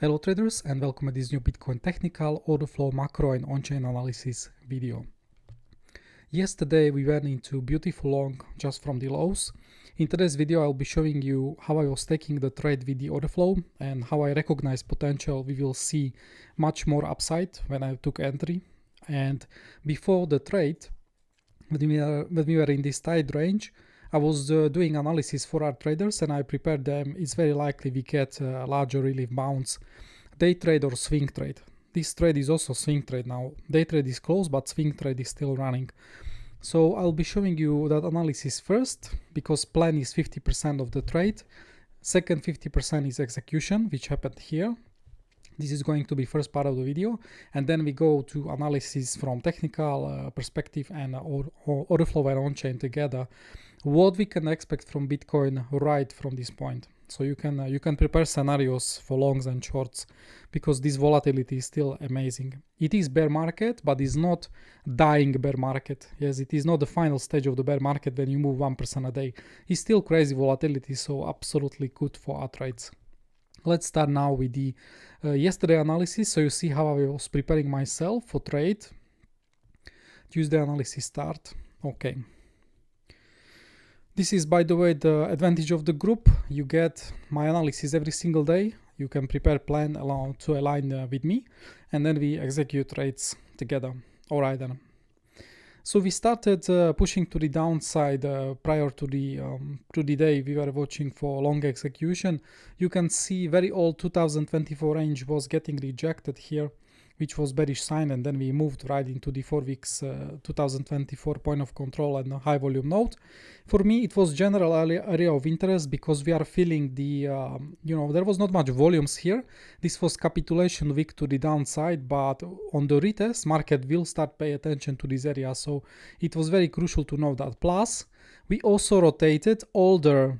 Hello traders, and welcome to this new Bitcoin technical, Orderflow, macro and on-chain analysis video. Yesterday we went into beautiful long just from the lows. In today's video I'll be showing you how I was taking the trade with the Orderflow and how I recognize potential. We will see much more upside when I took entry. And before the trade, when we were in this tight range, I was doing analysis for our traders and I prepared them. It's very likely we get a larger relief bounce, day trade or swing trade. This trade is also swing trade now. Day trade is closed, but swing trade is still running. So I'll be showing you that analysis first, because plan is 50% of the trade. Second 50% is execution, which happened here. This is going to be first part of the video, and then we go to analysis from technical perspective and Orderflow and on-chain together. What we can expect from Bitcoin right from this point. So you can prepare scenarios for longs and shorts, because this volatility is still amazing. It is bear market, but it's not dying bear market. Yes, it is not the final stage of the bear market when you move 1% a day. It's still crazy volatility, so absolutely good for our trades. Let's start now with the yesterday analysis. So you see how I was preparing myself for trade. Tuesday analysis start. Okay. This is, by the way, the advantage of the group. You get my analysis every single day. You can prepare plan to align with me, and then we execute trades together. All right then. So we started pushing to the downside prior to the day we were watching for long execution. You can see very old 2024 range was getting rejected here, which was bearish sign, and then we moved right into the 4 weeks 2024 point of control and high volume node. For me, it was general area of interest because we are feeling the, there was not much volumes here. This was capitulation week to the downside, but on the retest, market will start pay attention to this area. So it was very crucial to know that. Plus, we also rotated older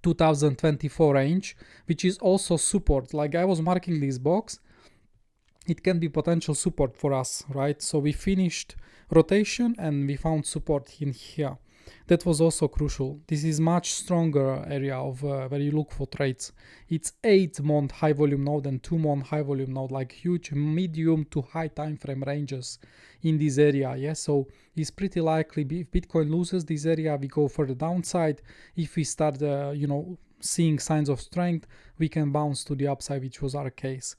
2024 range, which is also support. Like I was marking this box, it can be potential support for us, right? So we finished rotation and we found support in here. That was also crucial. This is much stronger area of where you look for trades. It's 8-month high volume node and 2-month high volume node, like huge medium to high time frame ranges in this area. Yeah, so it's pretty likely if Bitcoin loses this area, we go for the downside. If we start, seeing signs of strength, we can bounce to the upside, which was our case.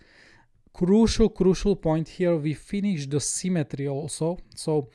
Crucial point here, we finished the symmetry also. So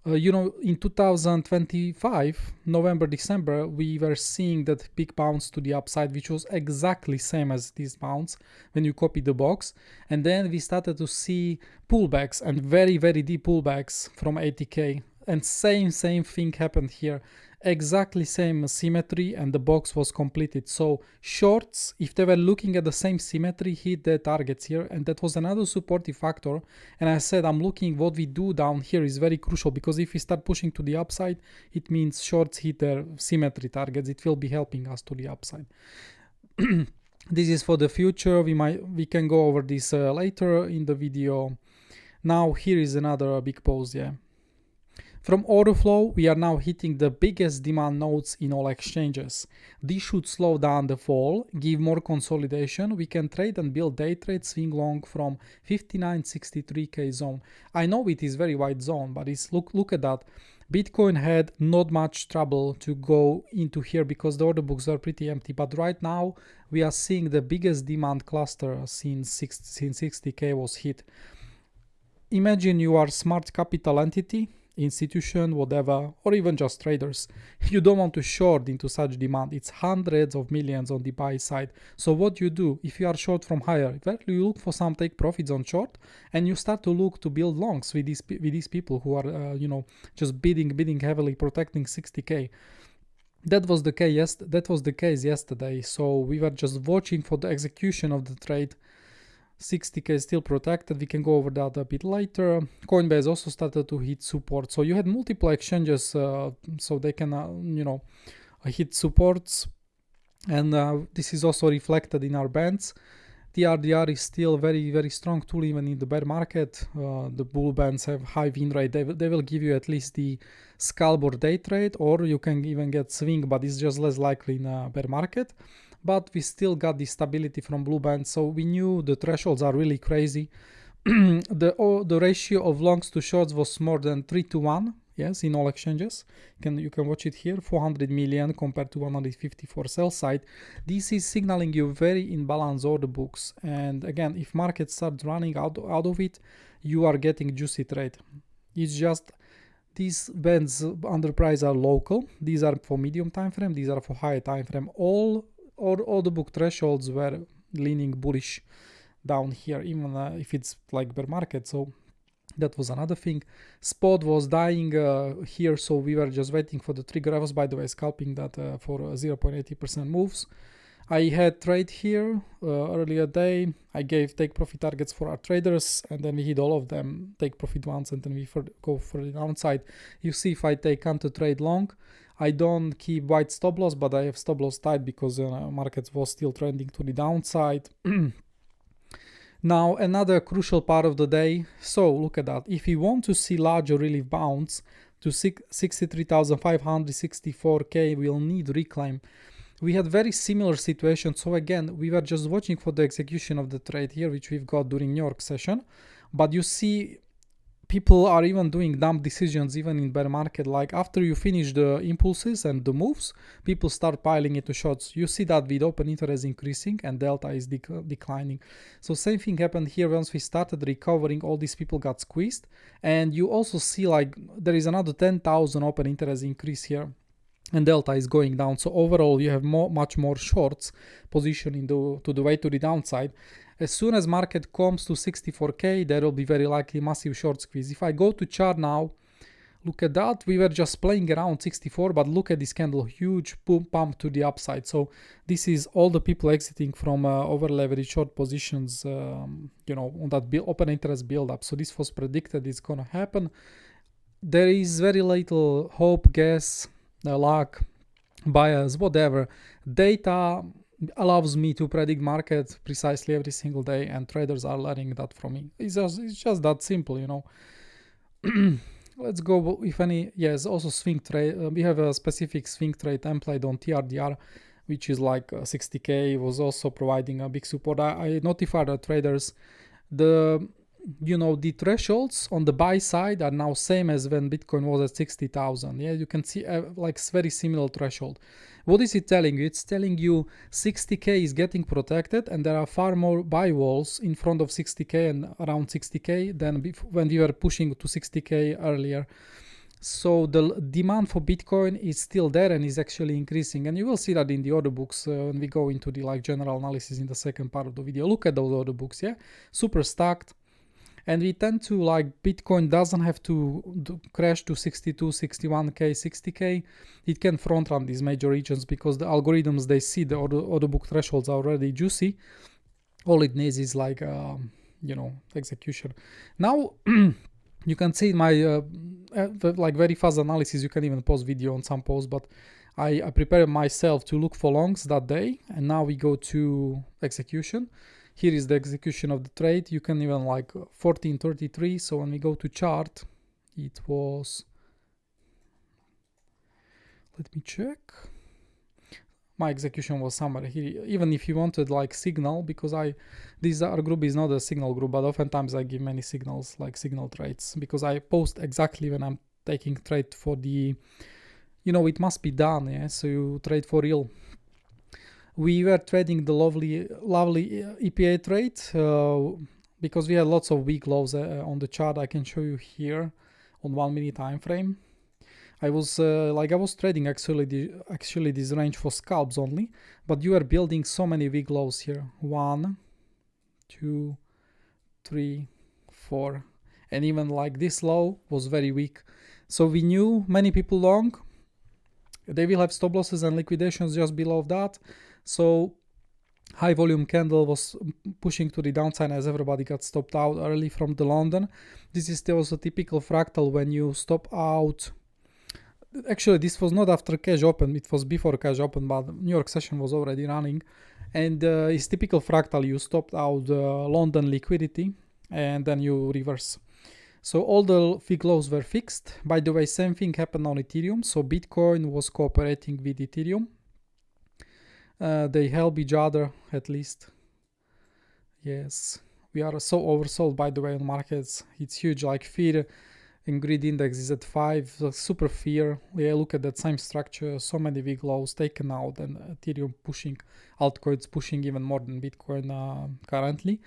in 2025 November December we were seeing that big bounce to the upside, which was exactly same as this bounce when you copy the box, and then we started to see pullbacks and very deep pullbacks from 80k, and same thing happened here. Exactly same symmetry, and the box was completed. So shorts, if they were looking at the same symmetry, hit their targets here, and that was another supportive factor. And I said I'm looking what we do down here is very crucial, because if we start pushing to the upside, it means shorts hit their symmetry targets. It will be helping us to the upside. This is for the future. We can go over this later in the video. Now here is another big pause. Yeah. From Orderflow, we are now hitting the biggest demand nodes in all exchanges. This should slow down the fall, give more consolidation. We can trade and build day trade swing long from 59.63k zone. I know it is very wide zone, but it's look at that. Bitcoin had not much trouble to go into here because the order books are pretty empty. But right now we are seeing the biggest demand cluster since 60k was hit. Imagine you are smart capital entity, institution, whatever, or even just traders. You don't want to short into such demand. It's hundreds of millions on the buy side. So what you do if you are short from higher, you look for some take profits on short, and you start to look to build longs with these people who are just bidding heavily, protecting 60k. That was the case yesterday. So we were just watching for the execution of the trade. 60k is still protected. We can go over that a bit later. Coinbase also started to hit support. So you had multiple exchanges, so they can, hit supports. And this is also reflected in our bands. TRDR is still very strong tool even in the bear market. The bull bands have high win rate. They will give you at least the scalp or day trade, or you can even get swing, but it's just less likely in a bear market. but we still got the stability from blue band. So we knew the thresholds are really crazy. The ratio of longs to shorts was more than 3-1. Yes, in all exchanges. You can watch it here, 400 million compared to 150 for sell side. This is signaling you very imbalanced order books. And again, if market starts running out of it, you are getting juicy trade. It's just these bands under price are local. These are for medium time frame. These are for higher time frame. All order book thresholds were leaning bullish down here, even if it's like bear market. So that was another thing. Spot was dying here, so we were just waiting for the trigger. I was, by the way, scalping that for 0.80% moves. I had trade here earlier day. I gave take profit targets for our traders, and then we hit all of them, take profit once, and then we go for the downside. You see, if I take counter trade long, I don't keep wide stop loss, but I have stop loss tight because markets was still trending to the downside. Now, another crucial part of the day. So look at that. If we want to see larger relief bounce to 63,564K, we'll need reclaim. We had very similar situation. So again, we were just watching for the execution of the trade here, which we've got during New York session. But you see, people are even doing dumb decisions even in bear market. Like after you finish the impulses and the moves, people start piling into shorts. You see that with open interest increasing and delta is declining. So same thing happened here. Once we started recovering, all these people got squeezed. And you also see like there is another 10,000 open interest increase here, and delta is going down. So overall you have much more shorts positioning to the way to the downside. As soon as market comes to 64K, there will be very likely massive short squeeze. If I go to chart now, look at that. We were just playing around 64, but look at this candle, huge boom pump to the upside. So this is all the people exiting from over leveraged short positions, on that open interest build up. So this was predicted, it's gonna happen. There is very little hope, guess, luck, bias, whatever. Data allows me to predict market precisely every single day, and traders are learning that from me. It's just that simple, Let's go if any. Yes, also swing trade. We have a specific swing trade template on TRDR, which is like 60K, was also providing a big support. I notified the traders. The thresholds on the buy side are now same as when Bitcoin was at 60,000. Yeah, you can see like very similar threshold. What is it telling you? It's telling you 60K is getting protected, and there are far more buy walls in front of 60K and around 60K than when we were pushing to 60K earlier. So the demand for Bitcoin is still there and is actually increasing, and you will see that in the order books when we go into the general analysis in the second part of the video. Look at those order books, yeah, super stacked. And we tend to Bitcoin doesn't have to crash to 62, 61K, 60K. It can front run these major regions because the algorithms, they see the order book thresholds are already juicy. All it needs is execution. Now, you can see my very fast analysis. You can even pause video on some posts, but I prepare myself to look for longs that day. And now we go to execution. Here is the execution of the trade. You can even 1433. So when we go to chart, it was, let me check. My execution was somewhere here. Even if you wanted signal, because our group is not a signal group, but oftentimes I give many signals, like signal trades, because I post exactly when I'm taking trade for the, it must be done. Yeah, so you trade for real. We were trading the lovely EPA trade because we had lots of weak lows on the chart. I can show you here on 1 minute time frame. I was trading actually this range for scalps only, but you are building so many weak lows here. 1, 2, 3, 4, and even this low was very weak. So we knew many people long. They will have stop losses and liquidations just below that. So high volume candle was pushing to the downside as everybody got stopped out early from the London. This is also a typical fractal when you stop out. Actually, this was not after cash open, it was before cash open, but New York session was already running. And it's typical fractal, you stopped out London liquidity and then you reverse. So all the big lows were fixed. By the way, same thing happened on Ethereum. So Bitcoin was cooperating with Ethereum. They help each other at least. Yes, we are so oversold, by the way, on markets. It's huge, like fear and greed index is at 5, so super fear. Yeah, look at that same structure, so many big lows taken out, and Ethereum pushing, altcoins pushing even more than Bitcoin currently.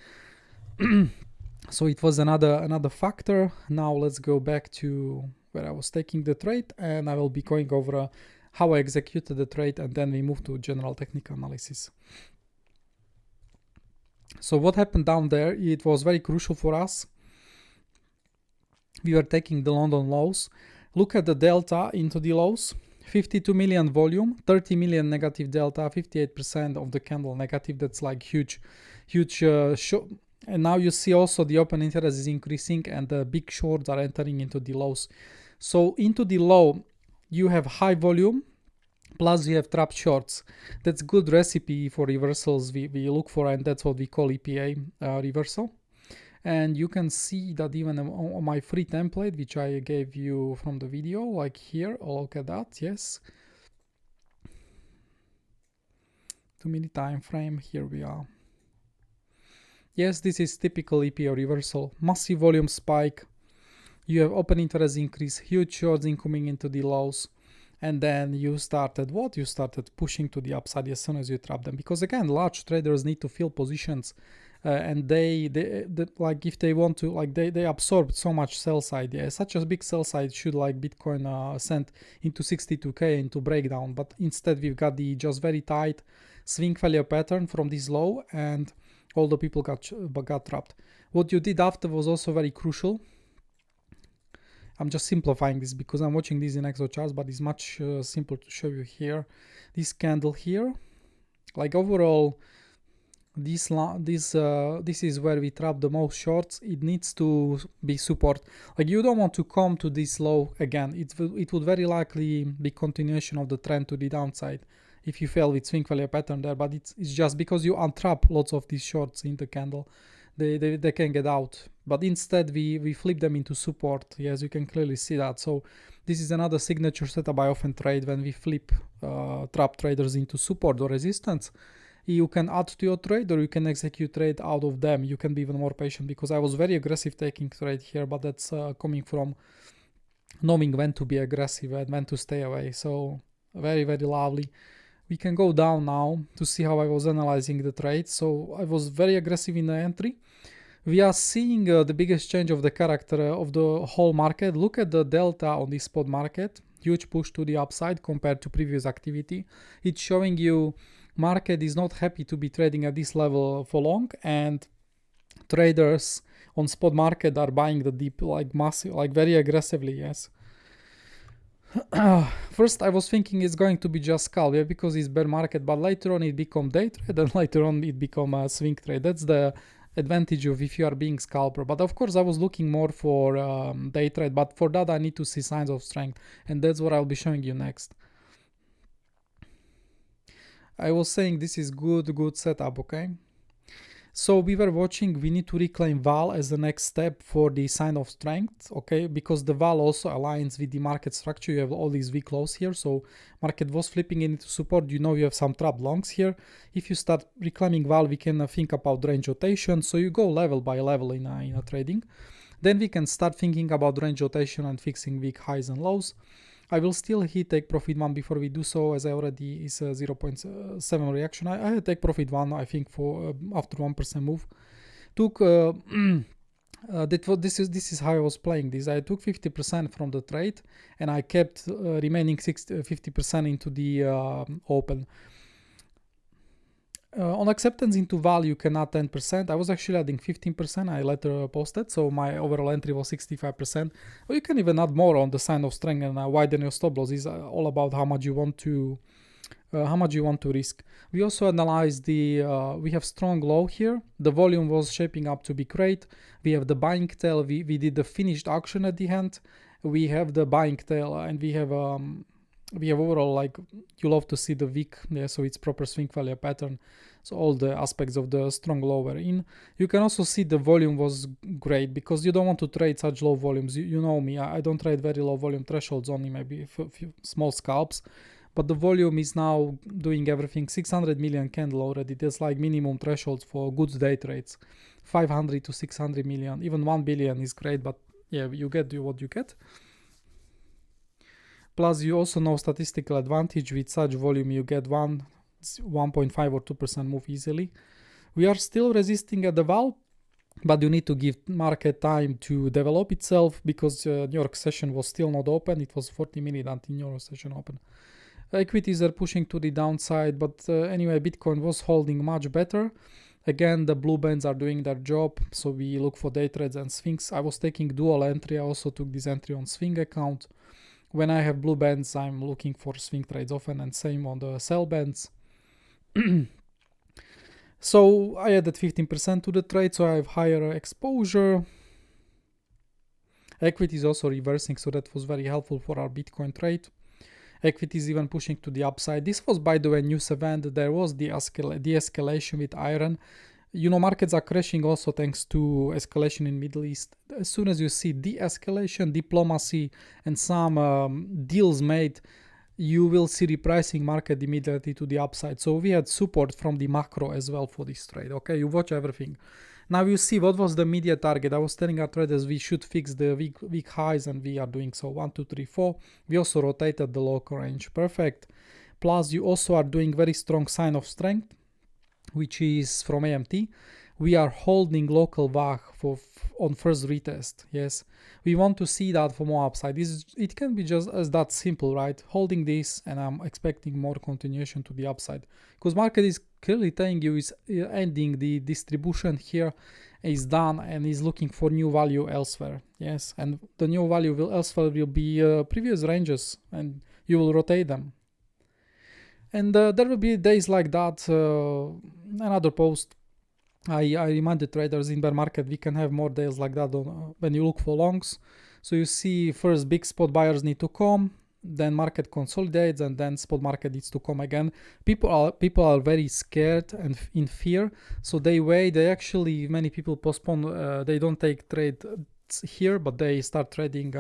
So it was another factor. Now let's go back to where I was taking the trade, and I will be going over how I executed the trade, and then we move to general technical analysis. So what happened down there, it was very crucial for us. We were taking the London lows. Look at the delta into the lows. 52 million volume, 30 million negative delta, 58% of the candle negative. That's like huge show. And now you see also the open interest is increasing and the big shorts are entering into the lows. So into the low, you have high volume, plus you have trap shorts. That's good recipe for reversals we look for, and that's what we call EPA reversal. And you can see that even on my free template, which I gave you from the video, like here, look at that, yes. 2-minute time frame, here we are. Yes, this is typical EPA reversal. Massive volume spike. You have open interest increase, huge shorts incoming into the lows. And then you started what? You started pushing to the upside as soon as you trap them. Because again, large traders need to fill positions. And they like if they want to, like they absorb so much sell side. Yeah, such a big sell side should like Bitcoin send into 62K into breakdown. But instead we've got the just very tight swing failure pattern from this low, and all the people got trapped. What you did after was also very crucial. I'm just simplifying this because I'm watching this in Exocharts, but it's much simpler to show you here. This candle here, like overall, this is where we trap the most shorts. It needs to be support. Like you don't want to come to this low again. It would very likely be continuation of the trend to the downside if you fail with swing failure pattern there. But it's just because you untrap lots of these shorts in the candle, they can get out. But instead we flip them into support. Yes, you can clearly see that. So this is another signature setup I often trade when we flip trap traders into support or resistance. You can add to your trade, or you can execute trade out of them. You can be even more patient, because I was very aggressive taking trade here, but that's coming from knowing when to be aggressive and when to stay away. So very, very lovely. We can go down now to see how I was analyzing the trade. So I was very aggressive in the entry. We are seeing the biggest change of the character of the whole market. Look at the delta on the spot market. Huge push to the upside compared to previous activity. It's showing you market is not happy to be trading at this level for long, and traders on spot market are buying the dip like massive, like very aggressively. Yes. First I was thinking it's going to be just scalp, yeah, because it's bear market, but later on it become day trade, and later on it become a swing trade. That's the advantage of if you are being scalper. But of course I was looking more for day trade, but for that I need to see signs of strength, and that's what I'll be showing you next. I was saying this is good setup, okay? So we were watching, we need to reclaim val as the next step for the sign of strength, okay? Because the val also aligns with the market structure. You have all these weak lows here, so market was flipping into support. You know you have some trap longs here. If you start reclaiming val, we can think about range rotation. So you go level by level in a trading. Then we can start thinking about range rotation and fixing weak highs and lows. I will still hit take profit 1 before we do so, as I already is a 0.7 reaction. I had take profit 1, I think, for after 1% move. Took this is how I was playing this. I took 50% from the trade, and I kept remaining 50% into the open. On acceptance into value, you can add 10%. I was actually adding 15%. I later posted, so my overall entry was 65%. Or you can even add more on the sign of strength and widen your stop loss. Is all about how much you want to risk. We also analyzed the we have strong low here. The volume was shaping up to be great. We have the buying tail. We did the finished auction at the end. We have the buying tail, and we have overall, like, you love to see the wick, yeah, so it's proper swing failure pattern. So all the aspects of the strong low were in. You can also see the volume was great, because you don't want to trade such low volumes. You know me, I don't trade very low volume thresholds, only maybe a few small scalps. but the volume is now doing everything. 600 million candle already. That's like minimum thresholds for good day trades. 500 to 600 million, even 1 billion is great, but yeah, you get what you get. Plus you also know statistical advantage. With such volume you get 1.5 or 2% move easily. We are still resisting at the val, but you need to give market time to develop itself, because New York session was still not open. It was 40 minutes until New York session open. Equities are pushing to the downside, but anyway, Bitcoin was holding much better. Again, the blue bands are doing their job, so we look for day trades and swings. I was taking dual entry. I also took this entry on swing account. When I have blue bands, I'm looking for swing trades often, and same on the sell bands. So I added 15% to the trade, so I have higher exposure. Equity is also reversing, so that was very helpful for our Bitcoin trade. Equity is even pushing to the upside. This was, by the way, news event. There was the de-escalation with iron. You know, markets are crashing also thanks to escalation in Middle East. As soon as you see de-escalation, diplomacy, and some deals made, you will see repricing market immediately to the upside. So we had support from the macro as well for this trade. Okay, you watch everything. Now you see what was the media target. I was telling our traders we should fix the weak highs, and we are doing so. 1, 2, 3, 4. We also rotated the local range. Perfect. Plus you also are doing very strong sign of strength, which is from AMT. We are holding local VAH on first retest. Yes, we want to see that for more upside. It can be just as that simple, right? Holding this, and I'm expecting more continuation to the upside, because market is clearly telling you is ending the distribution here, is done, and is looking for new value elsewhere. Yes, and the new value elsewhere will be previous ranges, and you will rotate them. And there will be days like that. Another post, I reminded traders in bear market we can have more days like that when you look for longs. So you see first big spot buyers need to come, then market consolidates, and then spot market needs to come again. People are very scared and in fear, so they wait. Many people postpone. They don't take trade here, but they start trading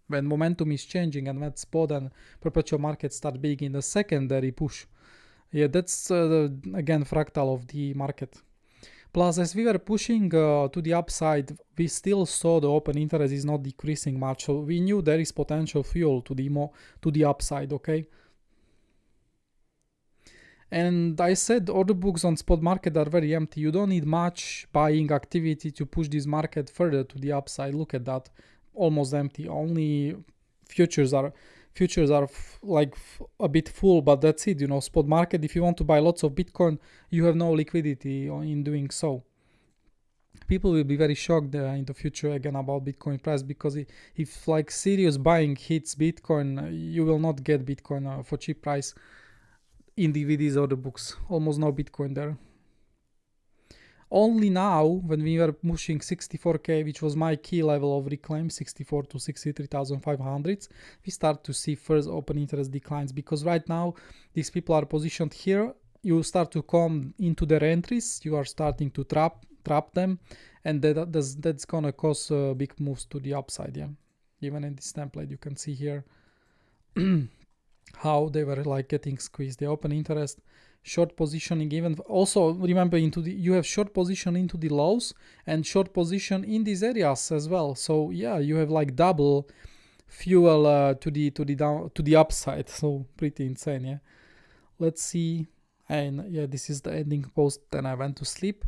when momentum is changing, and when spot and perpetual market start being in the secondary push. Yeah, that's again fractal of the market. Plus, as we were pushing to the upside, we still saw the open interest is not decreasing much, so we knew there is potential fuel to the upside. Okay. And I said order books on spot market are very empty. You don't need much buying activity to push this market further to the upside. Look at that, almost empty. Only futures are a bit full, but that's it. You know, spot market, if you want to buy lots of Bitcoin, you have no liquidity in doing so. People will be very shocked in the future again about Bitcoin price, because if like serious buying hits Bitcoin, you will not get Bitcoin for cheap price in DVDs or the books. Almost no Bitcoin there. Only now, when we were pushing 64k, which was my key level of reclaim, 64 to 63,500, we start to see first open interest declines, because right now these people are positioned here. You start to come into their entries, you are starting to trap them, and that's gonna cause big moves to the upside. Yeah, even in this template you can see here how they were like getting squeezed. The open interest, short positioning, even also remember you have short position into the lows and short position in these areas as well. So yeah, you have like double fuel to the upside. So pretty insane. Yeah, let's see. And yeah, this is the ending post. Then I went to sleep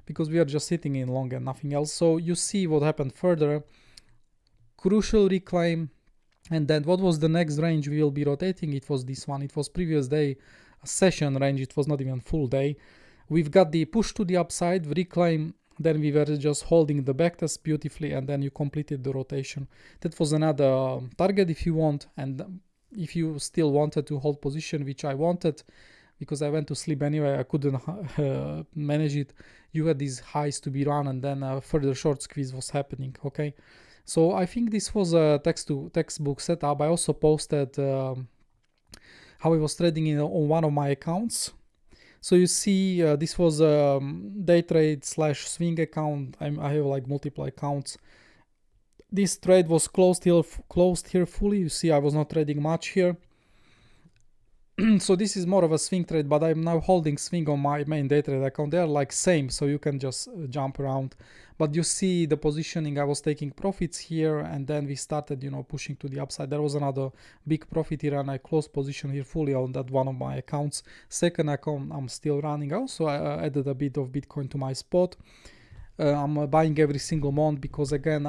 because we are just sitting in long and nothing else. So you see what happened further. Crucial reclaim. And then what was the next range we will be rotating? It was this one. It was previous day session range. It was not even full day. We've got the push to the upside, reclaim. Then we were just holding the backtest beautifully, and then you completed the rotation. That was another target if you want. And if you still wanted to hold position, which I wanted, because I went to sleep anyway, I couldn't manage it. You had these highs to be run, and then further short squeeze was happening. Okay. So I think this was a textbook setup. I also posted how I was trading on one of my accounts. So you see this was a day trade / swing account. I have like multiple accounts. This trade was closed here fully. You see I was not trading much here. So this is more of a swing trade, but I'm now holding swing on my main day trade account. They're like same, so you can just jump around. But you see the positioning, I was taking profits here, and then we started, you know, pushing to the upside. There was another big profit here, and I closed position here fully on that one of my accounts. Second account I'm still running. Also I added a bit of Bitcoin to my spot. I'm buying every single month because again,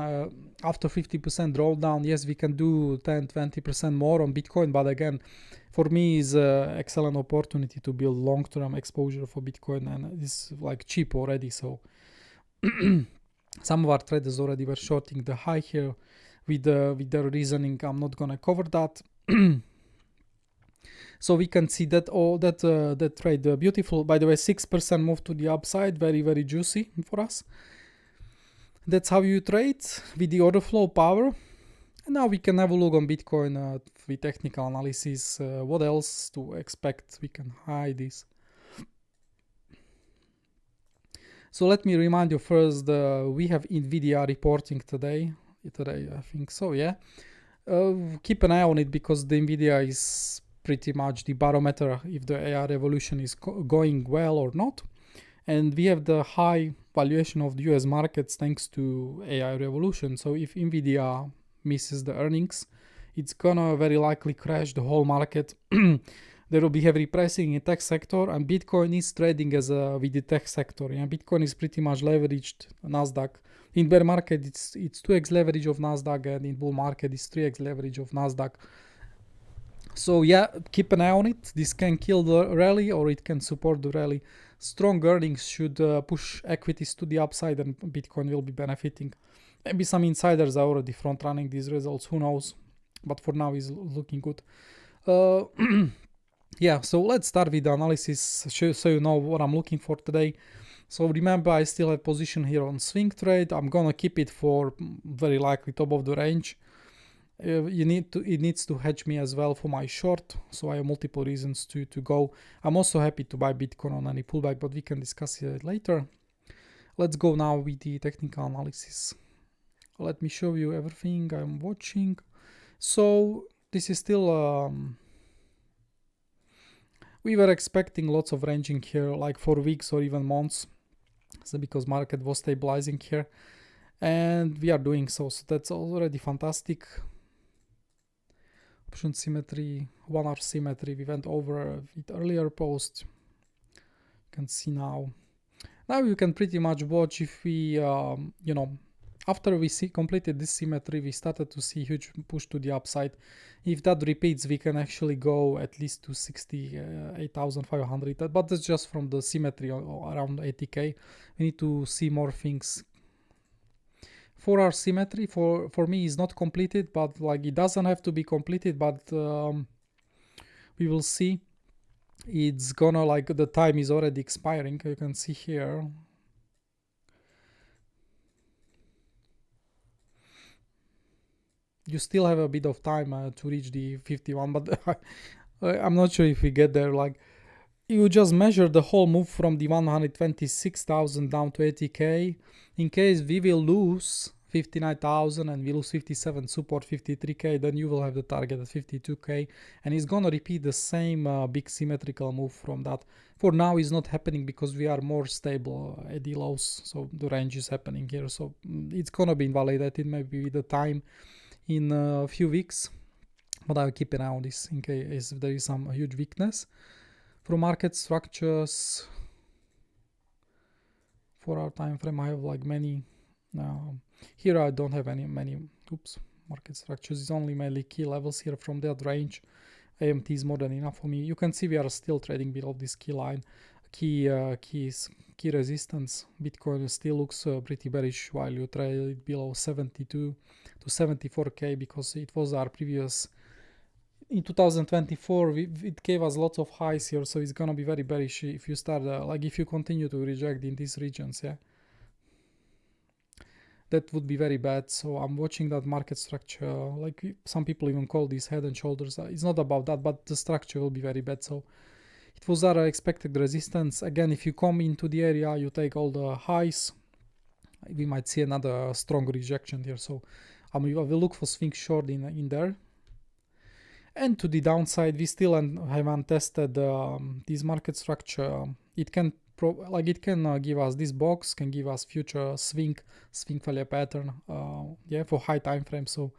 after 50% drawdown, yes, we can do 10-20% more on Bitcoin, but again, for me is an excellent opportunity to build long-term exposure for Bitcoin, and it's like cheap already. So some of our traders already were shorting the high here with their reasoning. I'm not gonna cover that. So we can see that that trade beautiful. By the way, 6% move to the upside, very, very juicy for us. That's how you trade with the order flow power. And now we can have a look on Bitcoin with technical analysis. What else to expect? We can hide this. So let me remind you first, we have NVIDIA reporting today. Today, I think so, yeah. Keep an eye on it because the NVIDIA is pretty much the barometer if the AI revolution is going well or not. And we have the high valuation of the US markets thanks to AI revolution. So if NVIDIA misses the earnings, it's gonna very likely crash the whole market. There will be heavy pricing in tech sector, and Bitcoin is trading as with the tech sector. Yeah, Bitcoin is pretty much leveraged Nasdaq. In bear market, it's 2x leverage of Nasdaq, and in bull market, it's 3x leverage of Nasdaq. So yeah, keep an eye on it. This can kill the rally, or it can support the rally. Strong earnings should push equities to the upside, and Bitcoin will be benefiting. Maybe some insiders are already front running these results. Who knows? But for now, it's looking good. Yeah, so let's start with the analysis so you know what I'm looking for today. So remember, I still have position here on swing trade. I'm gonna keep it for very likely top of the range. It needs to hedge me as well for my short, so I have multiple reasons to go. I'm also happy to buy Bitcoin on any pullback, but we can discuss it later. Let's go now with the technical analysis. Let me show you everything I'm watching. So this is still we were expecting lots of ranging here, like for weeks or even months, so because market was stabilizing here, and we are doing so. So that's already fantastic. Option symmetry, 1 hour symmetry, we went over with earlier post. You can see now. Now you can pretty much watch if we, you know, after we completed this symmetry, we started to see huge push to the upside. If that repeats, we can actually go at least to 68,500, but that's just from the symmetry around 80k. We need to see more things. 4 hour symmetry for me is not completed, but like it doesn't have to be completed, but we will see. It's gonna, like, the time is already expiring. You can see here. You still have a bit of time to reach the 51, but I'm not sure if we get there. Like, you just measure the whole move from the 126,000 down to 80k. In case we will lose 59,000 and we lose 57, support 53k, then you will have the target at 52k, and it's gonna repeat the same big symmetrical move from that. For now, it's not happening because we are more stable at the lows, so the range is happening here. So it's gonna be invalidated maybe with the time in a few weeks, but I'll keep an eye on this in case there is some huge weakness. From market structures, 4 hour time frame, I have like many. Here I don't have many market structures. It's only mainly key levels here from that range. AMT is more than enough for me. You can see we are still trading below this key line. Key resistance. Bitcoin still looks pretty bearish while you trade below 72 to 74k, because it was our previous. In 2024, it gave us lots of highs here, so it's gonna be very bearish if you start, like if you continue to reject in these regions, yeah. That would be very bad. So I'm watching that market structure. Like some people even call these head and shoulders. It's not about that, but the structure will be very bad. So it was our expected resistance. Again, if you come into the area, you take all the highs, we might see another strong rejection here. So I will look for swing short in there. And to the downside, we still haven't tested this market structure. It can give us this box, can give us future swing failure pattern, yeah, for high time frame. So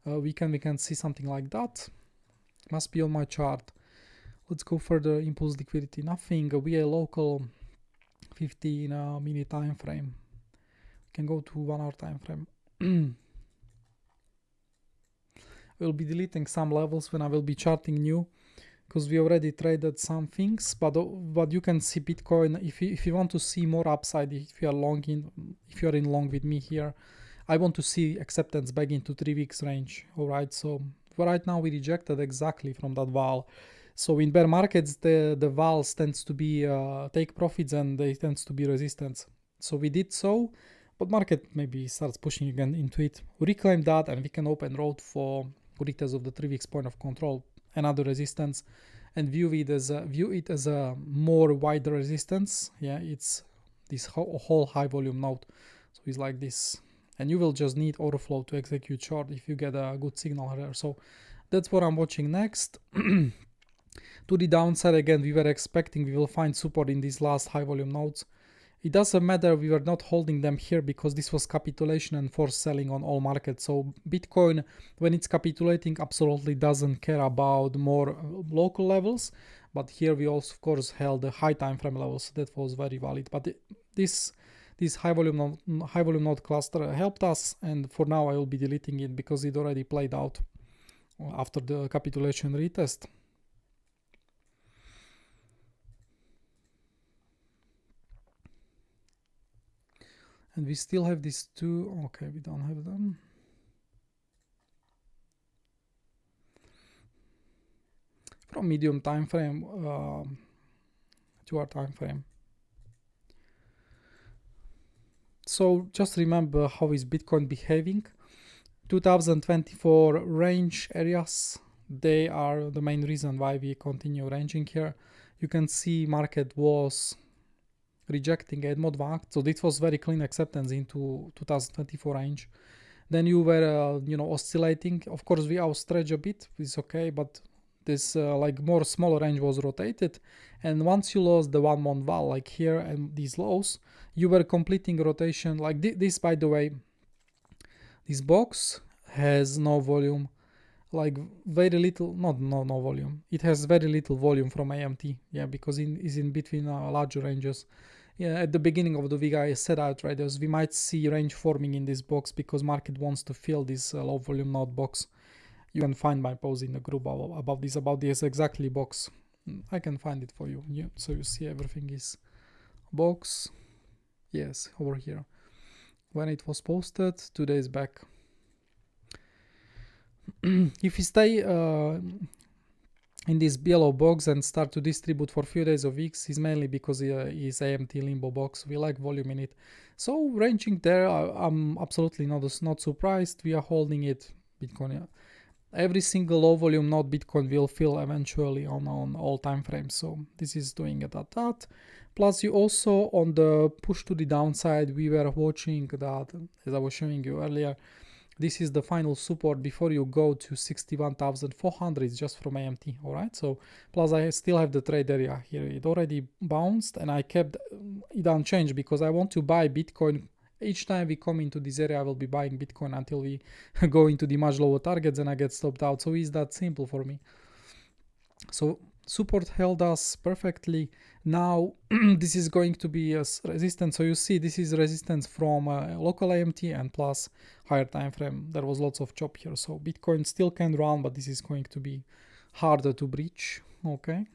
we can see something like that. Must be on my chart. Let's go further. Impulse liquidity, nothing. We are local 15-minute time frame. We can go to 1 hour time frame. We'll be deleting some levels when I will be charting new, because we already traded some things. But you can see Bitcoin. If you want to see more upside, if you are in long with me here, I want to see acceptance back into 3 weeks range. All right. So for right now, we rejected exactly from that val. So in bear markets, the vals tends to be take profits, and they tends to be resistance. So we did so, but market maybe starts pushing again into it. We reclaim that, and we can open road for retest of the 3 weeks point of control, another resistance, and view it as a more wider resistance. Yeah, it's this whole high volume node. So it's like this, and you will just need Orderflow to execute short if you get a good signal here. So that's what I'm watching next. To the downside, again, we were expecting we will find support in these last high volume nodes. It doesn't matter, we were not holding them here because this was capitulation and forced selling on all markets. So Bitcoin, when it's capitulating, absolutely doesn't care about more local levels. But here we also, of course, held the high time frame levels. So that was very valid. But this high volume node cluster helped us. And for now, I will be deleting it because it already played out after the capitulation retest. And we still have these two. Okay, we don't have them. From medium time frame to our time frame. So just remember how is Bitcoin behaving. 2024 range areas, they are the main reason why we continue ranging here. You can see market was rejecting a mod VAC, so this was very clean acceptance into 2024 range. Then you were oscillating. Of course we outstretch a bit, it's okay, but this like more smaller range was rotated, and once you lost the 1 month val like here and these lows, you were completing rotation like this. By the way, this box has no volume, like very little, no volume. It has very little volume from AMT, yeah, because it's in between larger ranges. Yeah, at the beginning of the week I said out traders, we might see range forming in this box because market wants to fill this low volume node box. You can find my post in the group about this exactly box. I can find it for you. Yeah, so you see everything is box. Yes, over here. When it was posted 2 days back. If you stay in this yellow box and start to distribute for a few days or weeks, is mainly because it's AMT limbo box. We like volume in it. So ranging there, I'm absolutely not surprised. We are holding it. Bitcoin. Every single low volume node Bitcoin will fill eventually on all time frames. So this is doing it at that. Plus you also on the push to the downside, we were watching that, as I was showing you earlier, this is the final support before you go to 61,400 just from AMT. All right. So plus I still have the trade area here. It already bounced and I kept it unchanged because I want to buy Bitcoin. Each time we come into this area, I will be buying Bitcoin until we go into the much lower targets and I get stopped out. So it's that simple for me. So support held us perfectly. Now this is going to be a resistance. So you see this is resistance from local AMT and plus higher time frame. There was lots of chop here. So Bitcoin still can run, but this is going to be harder to breach. Okay.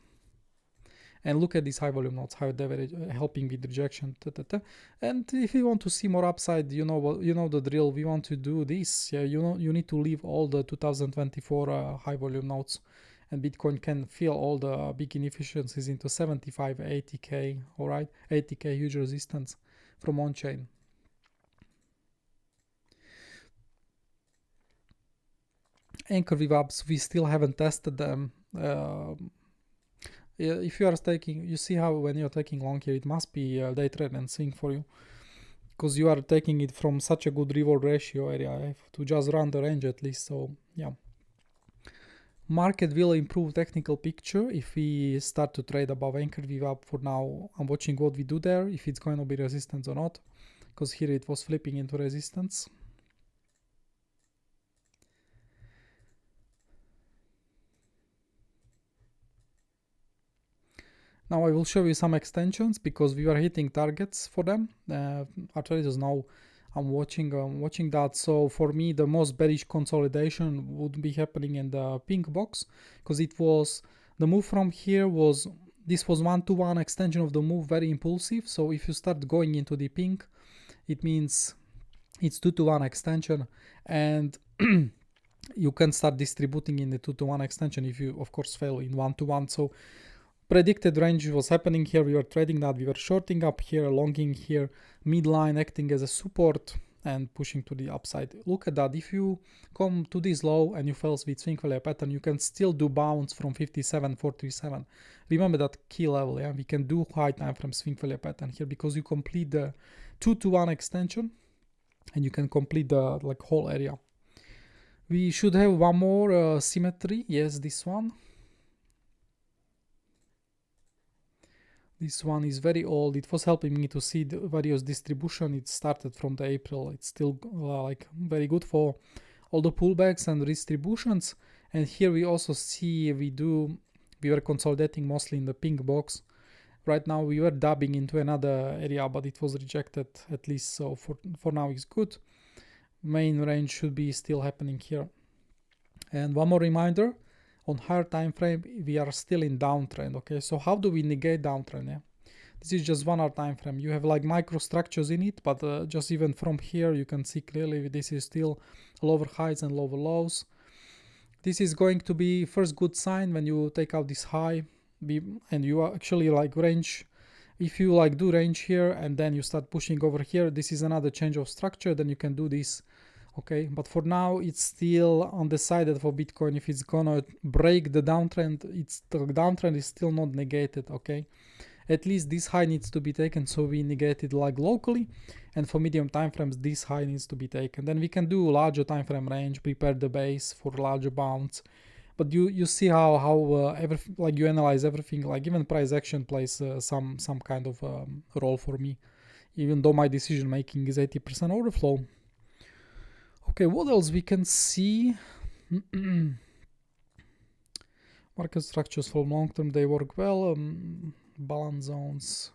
And look at these high volume nodes, how they're helping with rejection. And if you want to see more upside, you know the drill. We want to do this. Yeah, you need to leave all the 2024 high volume nodes, and Bitcoin can fill all the big inefficiencies into 75, 80k. All right, 80k huge resistance from on-chain. Anchor VWAPs, we still haven't tested them. If you are taking, you see how when you're taking long here, it must be day trade and swing for you, because you are taking it from such a good reward ratio area to just run the range at least. So yeah, Market will improve technical picture if we start to trade above anchor VWAP. For now, I'm watching what we do there, if it's going to be resistance or not, because here it was flipping into resistance. Now I will show you some extensions because we were hitting targets for them. Our traders know I'm watching that. So for me, the most bearish consolidation would be happening in the pink box, because it was the move from here was, this was 1-to-1 extension of the move, very impulsive. So if you start going into the pink, it means it's 2-to-1 extension, and you can start distributing in the 2-to-1 extension if you of course fail in 1-to-1. So predicted range was happening here. We were trading that, we were shorting up here, longing here, midline acting as a support and pushing to the upside. Look at that. If you come to this low and you fail with swing failure pattern, you can still do bounce from 57.437. Remember that key level. Yeah, we can do high time frame swing failure pattern here because you complete the 2-to-1 extension and you can complete the like whole area. We should have one more symmetry. Yes, this one. This one is very old. It was helping me to see the various distribution. It started from the April. It's still like very good for all the pullbacks and distributions. And here we also see we were consolidating mostly in the pink box. Right now we were dabbing into another area, but it was rejected at least. So for now it's good. Main range should be still happening here. And one more reminder, on higher time frame we are still in downtrend. Okay, so how do we negate downtrend? Yeah, this is just 1 hour time frame. You have like microstructures in it, but just even from here you can see clearly this is still lower highs and lower lows. This is going to be first good sign when you take out this high and you are actually like range. If you like do range here and then you start pushing over here, this is another change of structure, then you can do this. Okay, but for now it's still undecided for Bitcoin if it's gonna break the downtrend. The downtrend is still not negated. Okay, at least this high needs to be taken, so we negate it like locally, and for medium time frames this high needs to be taken. Then we can do larger time frame range, prepare the base for larger bounce. But you see how everything, like you analyze everything, like even price action plays some kind of role for me, even though my decision making is 80% order flow. Okay, what else we can see? Market structures for long term, they work well. Balance zones.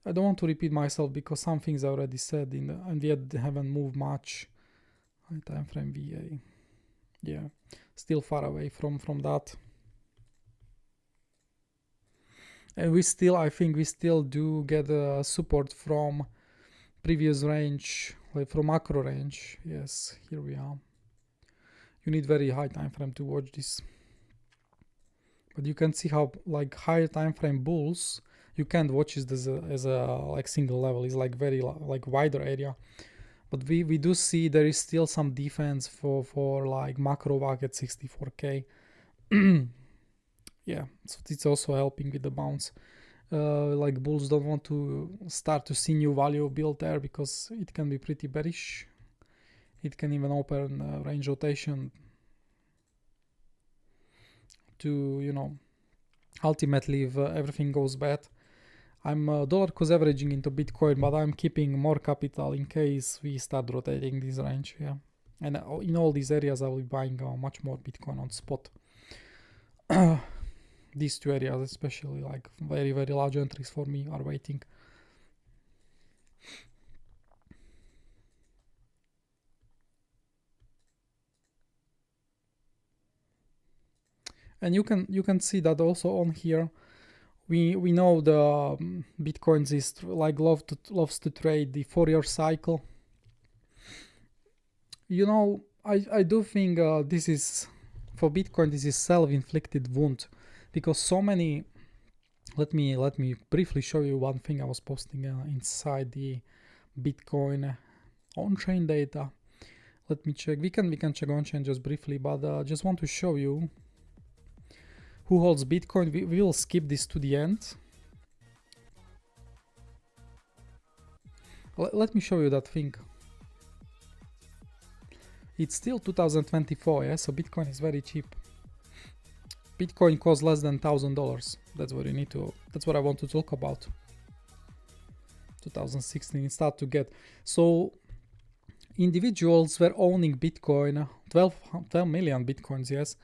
I don't want to repeat myself because some things I already said and we haven't moved much. High time frame VA. Yeah, still far away from that. And I think we still do get support from previous range, like from macro range. Yes, here we are. You need very high time frame to watch this, but you can see how like higher time frame bulls, you can't watch this as a like single level. It's like very like wider area, but we do see there is still some defense for like macro WAC at 64k. Yeah, so it's also helping with the bounce. Like bulls don't want to start to see new value built there because it can be pretty bearish. It can even open range rotation to, you know, ultimately if everything goes bad. I'm dollar cost averaging into Bitcoin, but I'm keeping more capital in case we start rotating this range. Yeah, and in all these areas I will be buying much more Bitcoin on spot. These two areas especially, like very large entries for me are waiting. And you can see that also on here. We know the Bitcoins is like loves to trade the 4-year cycle. You know, I do think this is for Bitcoin, this is self-inflicted wound, because so many. Let me briefly show you one thing I was posting inside the Bitcoin on-chain data. Let me check. We can check on-chain just briefly, but just want to show you who holds Bitcoin. We will skip this to the end. Let me show you that thing. It's still 2024, yeah, so Bitcoin is very cheap. Bitcoin costs less than $1,000. That's what you need to, that's what I want to talk about. 2016 it started to get. So individuals were owning Bitcoin, 12 million Bitcoins, yes.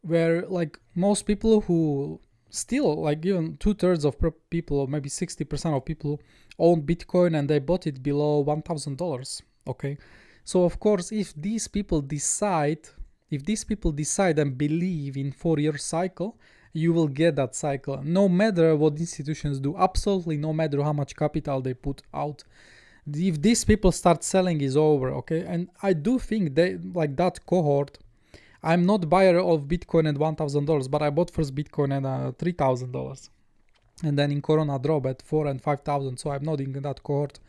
Where like most people who still, like even 2/3 of people, or maybe 60% of people own Bitcoin and they bought it below $1,000, okay? So of course, if these people decide and believe in 4-year cycle, you will get that cycle, no matter what institutions do, absolutely no matter how much capital they put out. If these people start selling, is over, okay? And I do think they, like that cohort, I'm not buyer of Bitcoin at $1,000, but I bought first Bitcoin at $3,000. And then in Corona drop at 4 and 5,000, so I'm not in that cohort.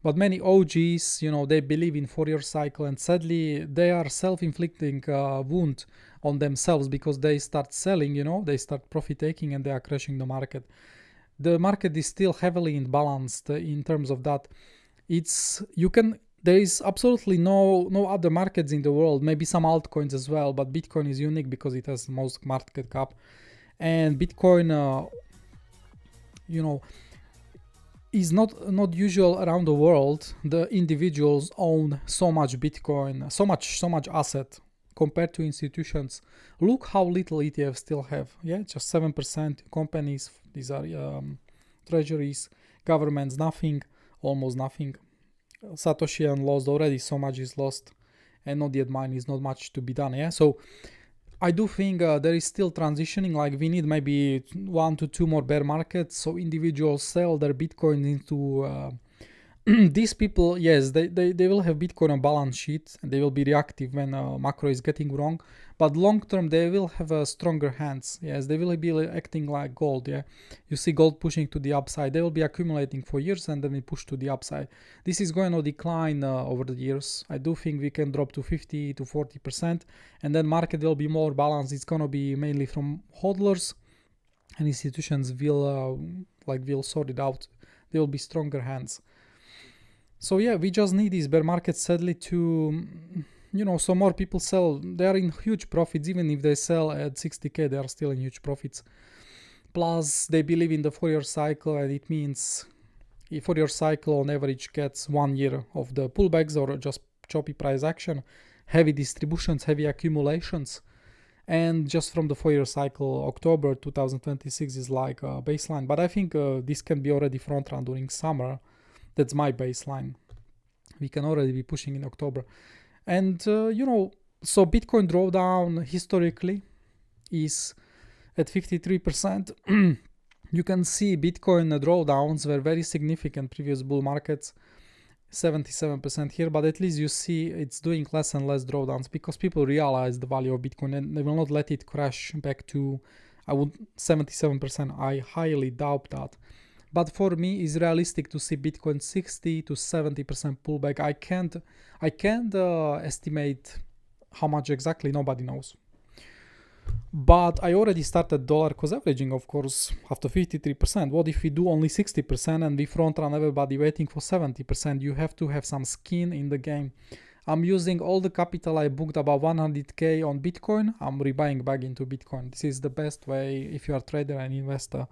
But many OGs, you know, they believe in 4-year cycle, and sadly they are self-inflicting wound on themselves, because they start selling, you know, they start profit taking and they are crashing the market. The market is still heavily imbalanced in terms of that. There is absolutely no other markets in the world, maybe some altcoins as well, but Bitcoin is unique because it has the most market cap. And Bitcoin, you know, is not usual around the world. The individuals own so much Bitcoin, so much asset compared to institutions. Look how little ETFs still have. Yeah, just 7%. Companies, these are treasuries, governments, nothing, almost nothing. Satoshi and lost already, so much is lost, and not yet mine is not much to be done. Yeah, so I do think there is still transitioning, like we need maybe 1 to 2 more bear markets so individuals sell their Bitcoin into these people. Yes, they will have Bitcoin on balance sheet and they will be reactive when macro is getting wrong, but long term they will have stronger hands. Yes, they will be acting like gold. Yeah, you see gold pushing to the upside, they will be accumulating for years and then it push to the upside. This is going to decline over the years. I do think we can drop to 50 to 40% and then market will be more balanced. It's going to be mainly from hodlers, and institutions will sort it out. There will be stronger hands. So yeah, we just need this bear market sadly to, you know, so more people sell. They are in huge profits. Even if they sell at 60k, they are still in huge profits. Plus they believe in the 4-year cycle, and it means a 4-year cycle on average gets 1 year of the pullbacks or just choppy price action, heavy distributions, heavy accumulations. And just from the 4-year cycle, October 2026 is like a baseline. But I think this can be already front run during summer. That's my baseline. We can already be pushing in October. And, you know, so Bitcoin drawdown historically is at 53%. You can see Bitcoin drawdowns were very significant previous bull markets, 77% here, but at least you see it's doing less and less drawdowns because people realize the value of Bitcoin and they will not let it crash back to 77%. I highly doubt that. But for me, it's realistic to see Bitcoin 60 to 70% pullback. I can't estimate how much exactly. Nobody knows. But I already started dollar cost averaging, of course, after 53%. What if we do only 60% and we front run everybody waiting for 70%? You have to have some skin in the game. I'm using all the capital I booked, about 100k on Bitcoin. I'm rebuying back into Bitcoin. This is the best way if you are a trader and investor.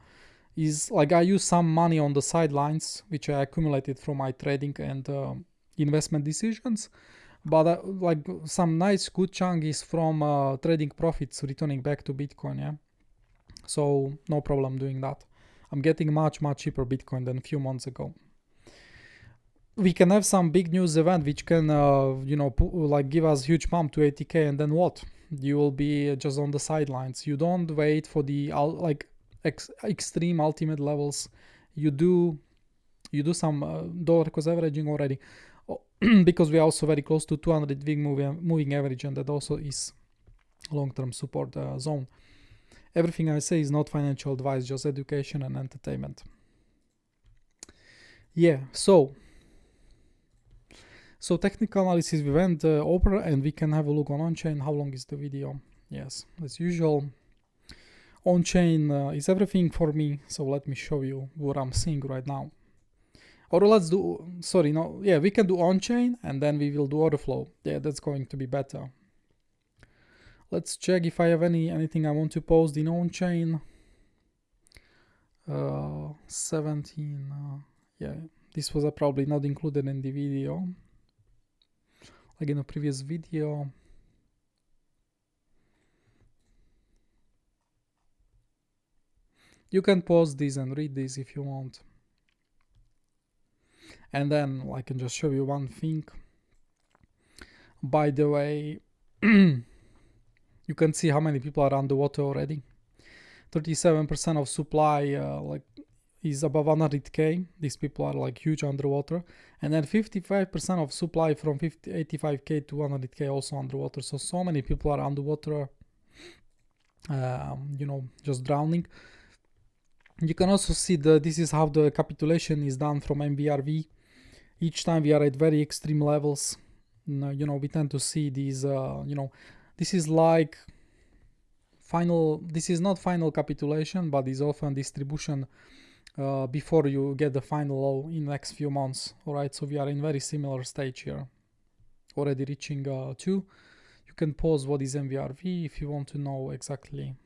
Is like I use some money on the sidelines, which I accumulated from my trading and investment decisions. But like some nice good chunk is from trading profits returning back to Bitcoin. Yeah, so no problem doing that. I'm getting much cheaper Bitcoin than a few months ago. We can have some big news event which can like give us huge pump to 80k, and then what? You will be just on the sidelines. You don't wait for the extreme ultimate levels. You do some dollar cost averaging already. Because we are also very close to 200 week moving average, and that also is long-term support zone. Everything I say is not financial advice, just education and entertainment. Yeah, so technical analysis we went over, and we can have a look on onchain. How long is the video? Yes, as usual, onchain is everything for me, so let me show you what I'm seeing right now. Or let's do, sorry, no, yeah, we can do on-chain and then we will do Orderflow. Yeah, that's going to be better. Let's check if I have anything I want to post in on-chain. 17, yeah, this was probably not included in the video, like in the previous video. You can pause this and read this if you want. And then I can just show you one thing. By the way, you can see how many people are underwater already. 37% of supply like is above 100k. These people are like huge underwater. And then 55% of supply from 85k to 100k also underwater. So many people are underwater, you know, just drowning. You can also see this is how the capitulation is done from MVRV. Each time we are at very extreme levels, you know, we tend to see these, you know, this is like this is not final capitulation, but is often distribution before you get the final low in the next few months. All right, so we are in very similar stage here, already reaching 2. You can pause what is MVRV if you want to know exactly.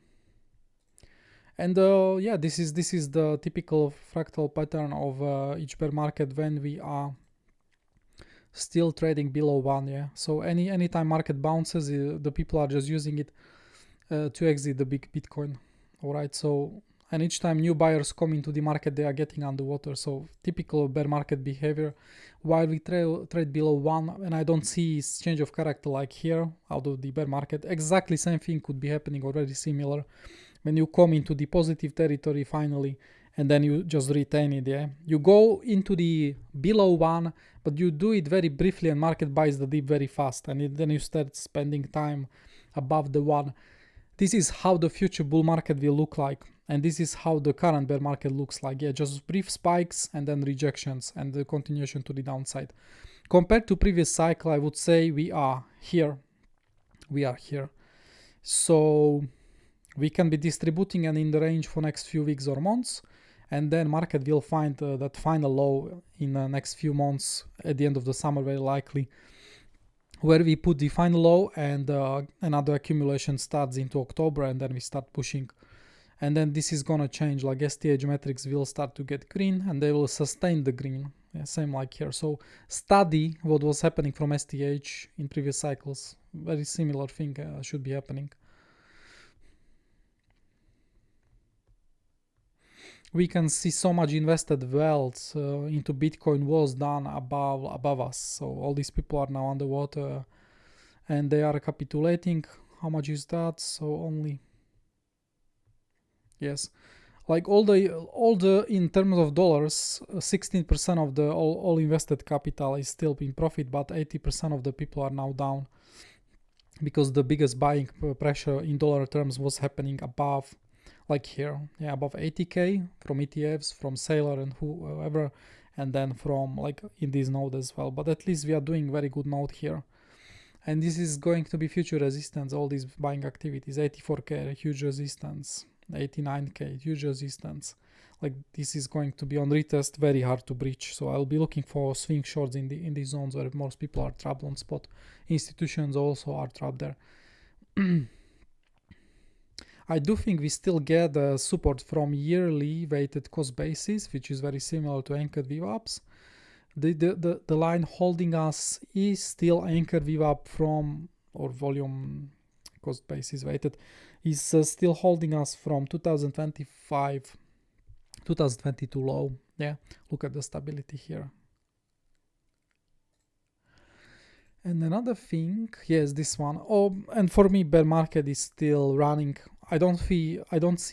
And yeah, this is the typical fractal pattern of each bear market when we are still trading below 1. Yeah, so anytime market bounces, the people are just using it to exit the big Bitcoin. All right, so and each time new buyers come into the market, they are getting underwater. So typical bear market behavior. While we trade below 1, and I don't see change of character like here out of the bear market, exactly same thing could be happening, or very similar, when you come into the positive territory finally, and then you just retain it. Yeah, you go into the below 1, but you do it very briefly, and market buys the dip very fast, and then you start spending time above the 1. This is how the future bull market will look like, and this is how the current bear market looks like. Yeah, just brief spikes and then rejections and the continuation to the downside. Compared to previous cycle, I would say we are here. We are here. So we can be distributing and in the range for next few weeks or months, and then market will find that final low in the next few months at the end of the summer, very likely, where we put the final low, and another accumulation starts into October, and then we start pushing. And then this is gonna change, like STH metrics will start to get green, and they will sustain the green. Yeah, same like here. So study what was happening from STH in previous cycles. Very similar thing should be happening. We can see so much invested wealth into Bitcoin was done above us. So all these people are now underwater, and they are capitulating. How much is that? So only, yes, like all the in terms of dollars, 16% of the all invested capital is still in profit, but 80% of the people are now down, because the biggest buying pressure in dollar terms was happening above, like here, yeah, above 80k from ETFs, from Sailor and whoever, and then from like in this node as well. But at least we are doing very good node here, and this is going to be future resistance. All these buying activities, 84k, huge resistance, 89k, huge resistance. Like this is going to be on retest, very hard to breach. So I'll be looking for swing shorts in these zones where most people are trapped on spot. Institutions also are trapped there. I do think we still get support from yearly weighted cost basis, which is very similar to anchored VWAPs. The line holding us is still anchored VWAP from, or volume cost basis weighted, is still holding us from 2022 low. Yeah, look at the stability here. And another thing, yes, this one. Oh, and for me, bear market is still running. I don't see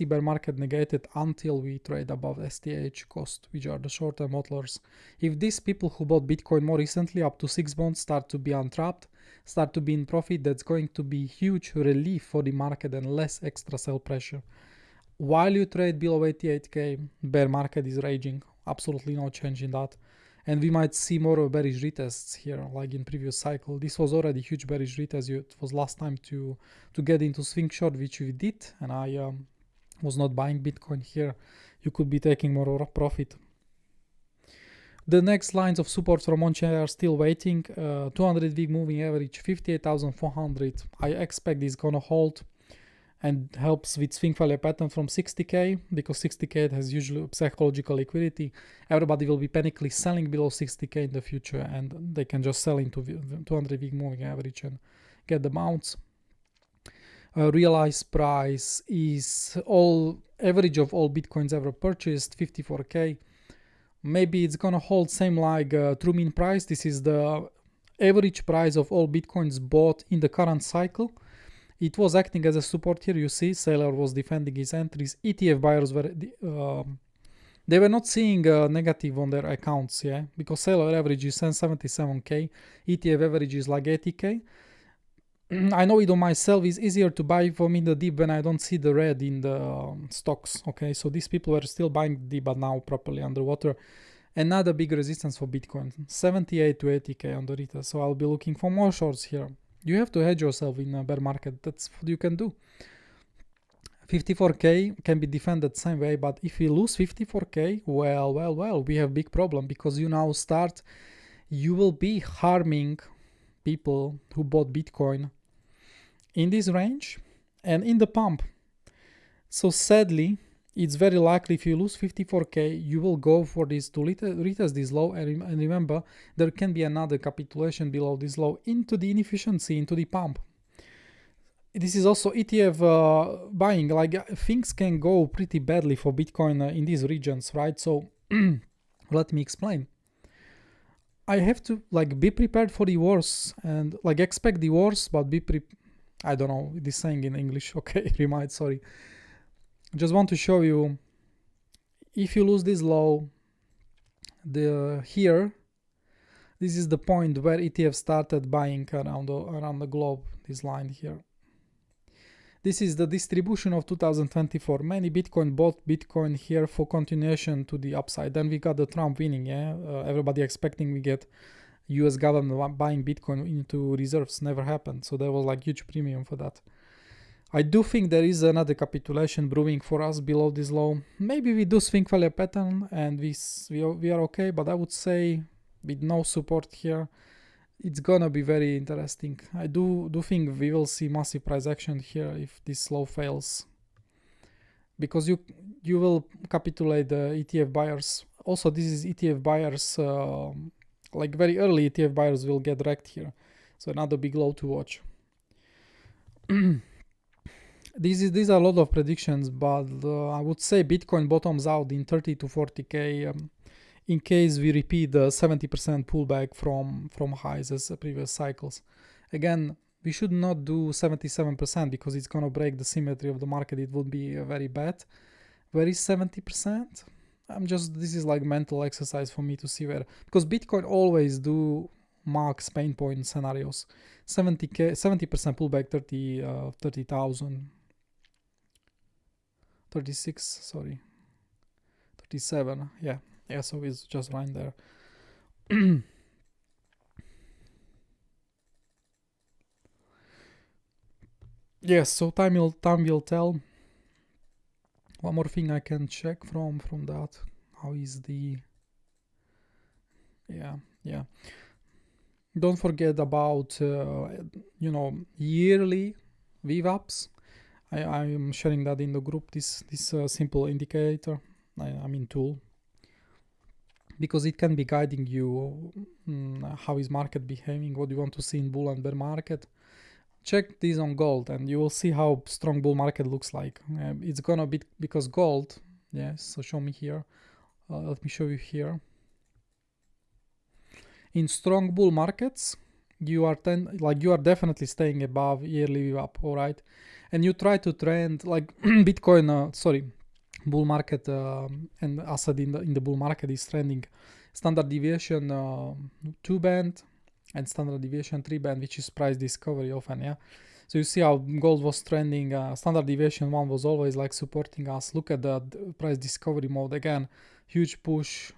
bear market negated until we trade above STH cost, which are the short-term hodlers. If these people who bought Bitcoin more recently, up to 6 months, start to be untrapped, start to be in profit, that's going to be huge relief for the market and less extra sell pressure. While you trade below 88k, bear market is raging. Absolutely no change in that. And we might see more bearish retests here, like in previous cycle. This was already huge bearish retest. It was last time to get into swing short, which we did, and I was not buying Bitcoin here. You could be taking more profit. The next lines of support from onchain are still waiting. 200-week moving average 58,400. I expect it's gonna hold and helps with swing failure pattern from 60k, because 60k has usually psychological liquidity. Everybody will be panically selling below 60k in the future, and they can just sell into 200-week moving average and get the bounce. Realized price is all average of all bitcoins ever purchased, 54k. Maybe it's gonna hold same like true mean price. This is the average price of all bitcoins bought in the current cycle. It was acting as a support here. You see, seller was defending his entries. ETF buyers were they were not seeing negative on their accounts, yeah, because seller average is 77k, ETF average is like 80k. I know it on myself is easier to buy for me the dip when I don't see the red in the stocks. Okay, so these people are still buying the dip, but now properly underwater. Another big resistance for Bitcoin, 78 to 80k on the retail. So I'll be looking for more shorts here. You have to hedge yourself in a bear market. That's what you can do. 54k can be defended same way, but if we lose 54k, well, we have big problem, because you now start, you will be harming people who bought Bitcoin in this range and in the pump. So sadly, it's very likely if you lose 54k, you will go for this to retest this low, and remember, there can be another capitulation below this low into the inefficiency, into the pump. This is also ETF buying, like things can go pretty badly for Bitcoin in these regions, right? So let me explain. I have to like be prepared for the worst, and like expect the worst, but be I don't know this saying in English. Okay, remind, sorry. Just want to show you, if you lose this low, here, this is the point where ETF started buying around the globe, this line here. This is the distribution of 2024. Many Bitcoin bought Bitcoin here for continuation to the upside. Then we got the Trump winning, yeah? Everybody expecting we get US government buying Bitcoin into reserves. Never happened. So there was like huge premium for that. I do think there is another capitulation brewing for us below this low. Maybe we do swing failure pattern and we are okay, but I would say with no support here, it's gonna be very interesting. I do think we will see massive price action here if this low fails, because you will capitulate the ETF buyers. Also, this is ETF buyers, like very early ETF buyers will get wrecked here. So another big low to watch. These are a lot of predictions, but I would say Bitcoin bottoms out in 30 to 40k in case we repeat the 70% pullback from highs as previous cycles. Again, we should not do 77% because it's gonna break the symmetry of the market. It would be very bad. Where is 70%? This is like mental exercise for me to see where, because Bitcoin always do max pain point scenarios. 70% pullback, 30,000. 36, sorry, 37, yeah, so it's just right there. Yes, so time will tell. One more thing I can check from that. How is the, yeah. Don't forget about yearly VWAPs. I am sharing that in the group, this simple indicator, I mean tool, because it can be guiding you how is market behaving, what you want to see in bull and bear market. Check this on gold and you will see how strong bull market looks like. It's gonna be, because gold, yes, so show me here, let me show you here. In strong bull markets, you are definitely staying above yearly VWAP, all right? And you try to trend like Bitcoin, bull market and asset in the bull market is trending standard deviation 2 band and standard deviation 3 band, which is price discovery often, yeah? So you see how gold was trending, standard deviation 1 was always like supporting us. Look at the price discovery mode again, huge push.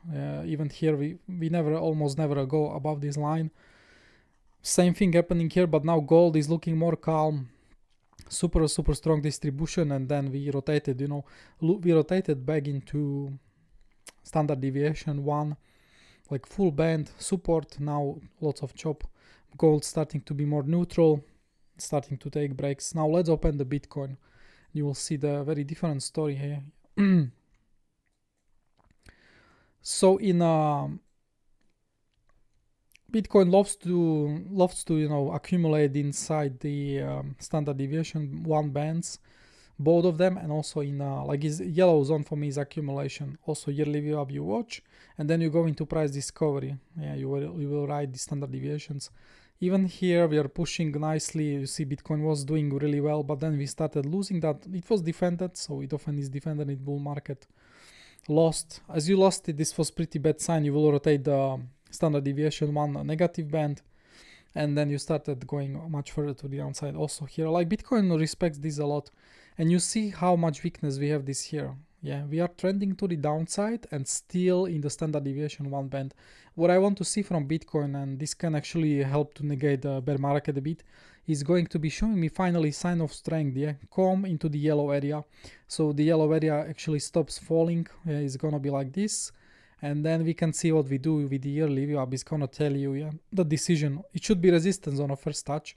Even here we almost never go above this line. Same thing happening here, but now gold is looking more calm. Super strong distribution, and then we rotated, we rotated back into standard deviation 1. like full band support. Now lots of chop. Gold starting to be more neutral, starting to take breaks. Now let's open the Bitcoin. You will see the very different story here. So in Bitcoin loves to accumulate inside the standard deviation 1 bands, both of them, and also in like is yellow zone for me is accumulation. Also yearly VWAP you watch, and then you go into price discovery. Yeah, you will write the standard deviations. Even here we are pushing nicely. You see Bitcoin was doing really well, but then we started losing that. It was defended, so it often is defended in bull market. Lost. As you lost it, this was pretty bad sign. You will rotate the standard deviation 1 negative band, and then you started going much further to the downside. Also here, like Bitcoin respects this a lot, and you see how much weakness we have this here. Yeah, we are trending to the downside and still in the standard deviation 1 band. What I want to see from Bitcoin, and this can actually help to negate the bear market a bit, is going to be showing me finally sign of strength. Yeah, come into the yellow area. So the yellow area actually stops falling. Yeah, it's gonna be like this. And then we can see what we do with the yearly VWAP. It's gonna tell you, yeah, the decision. It should be resistance on a first touch.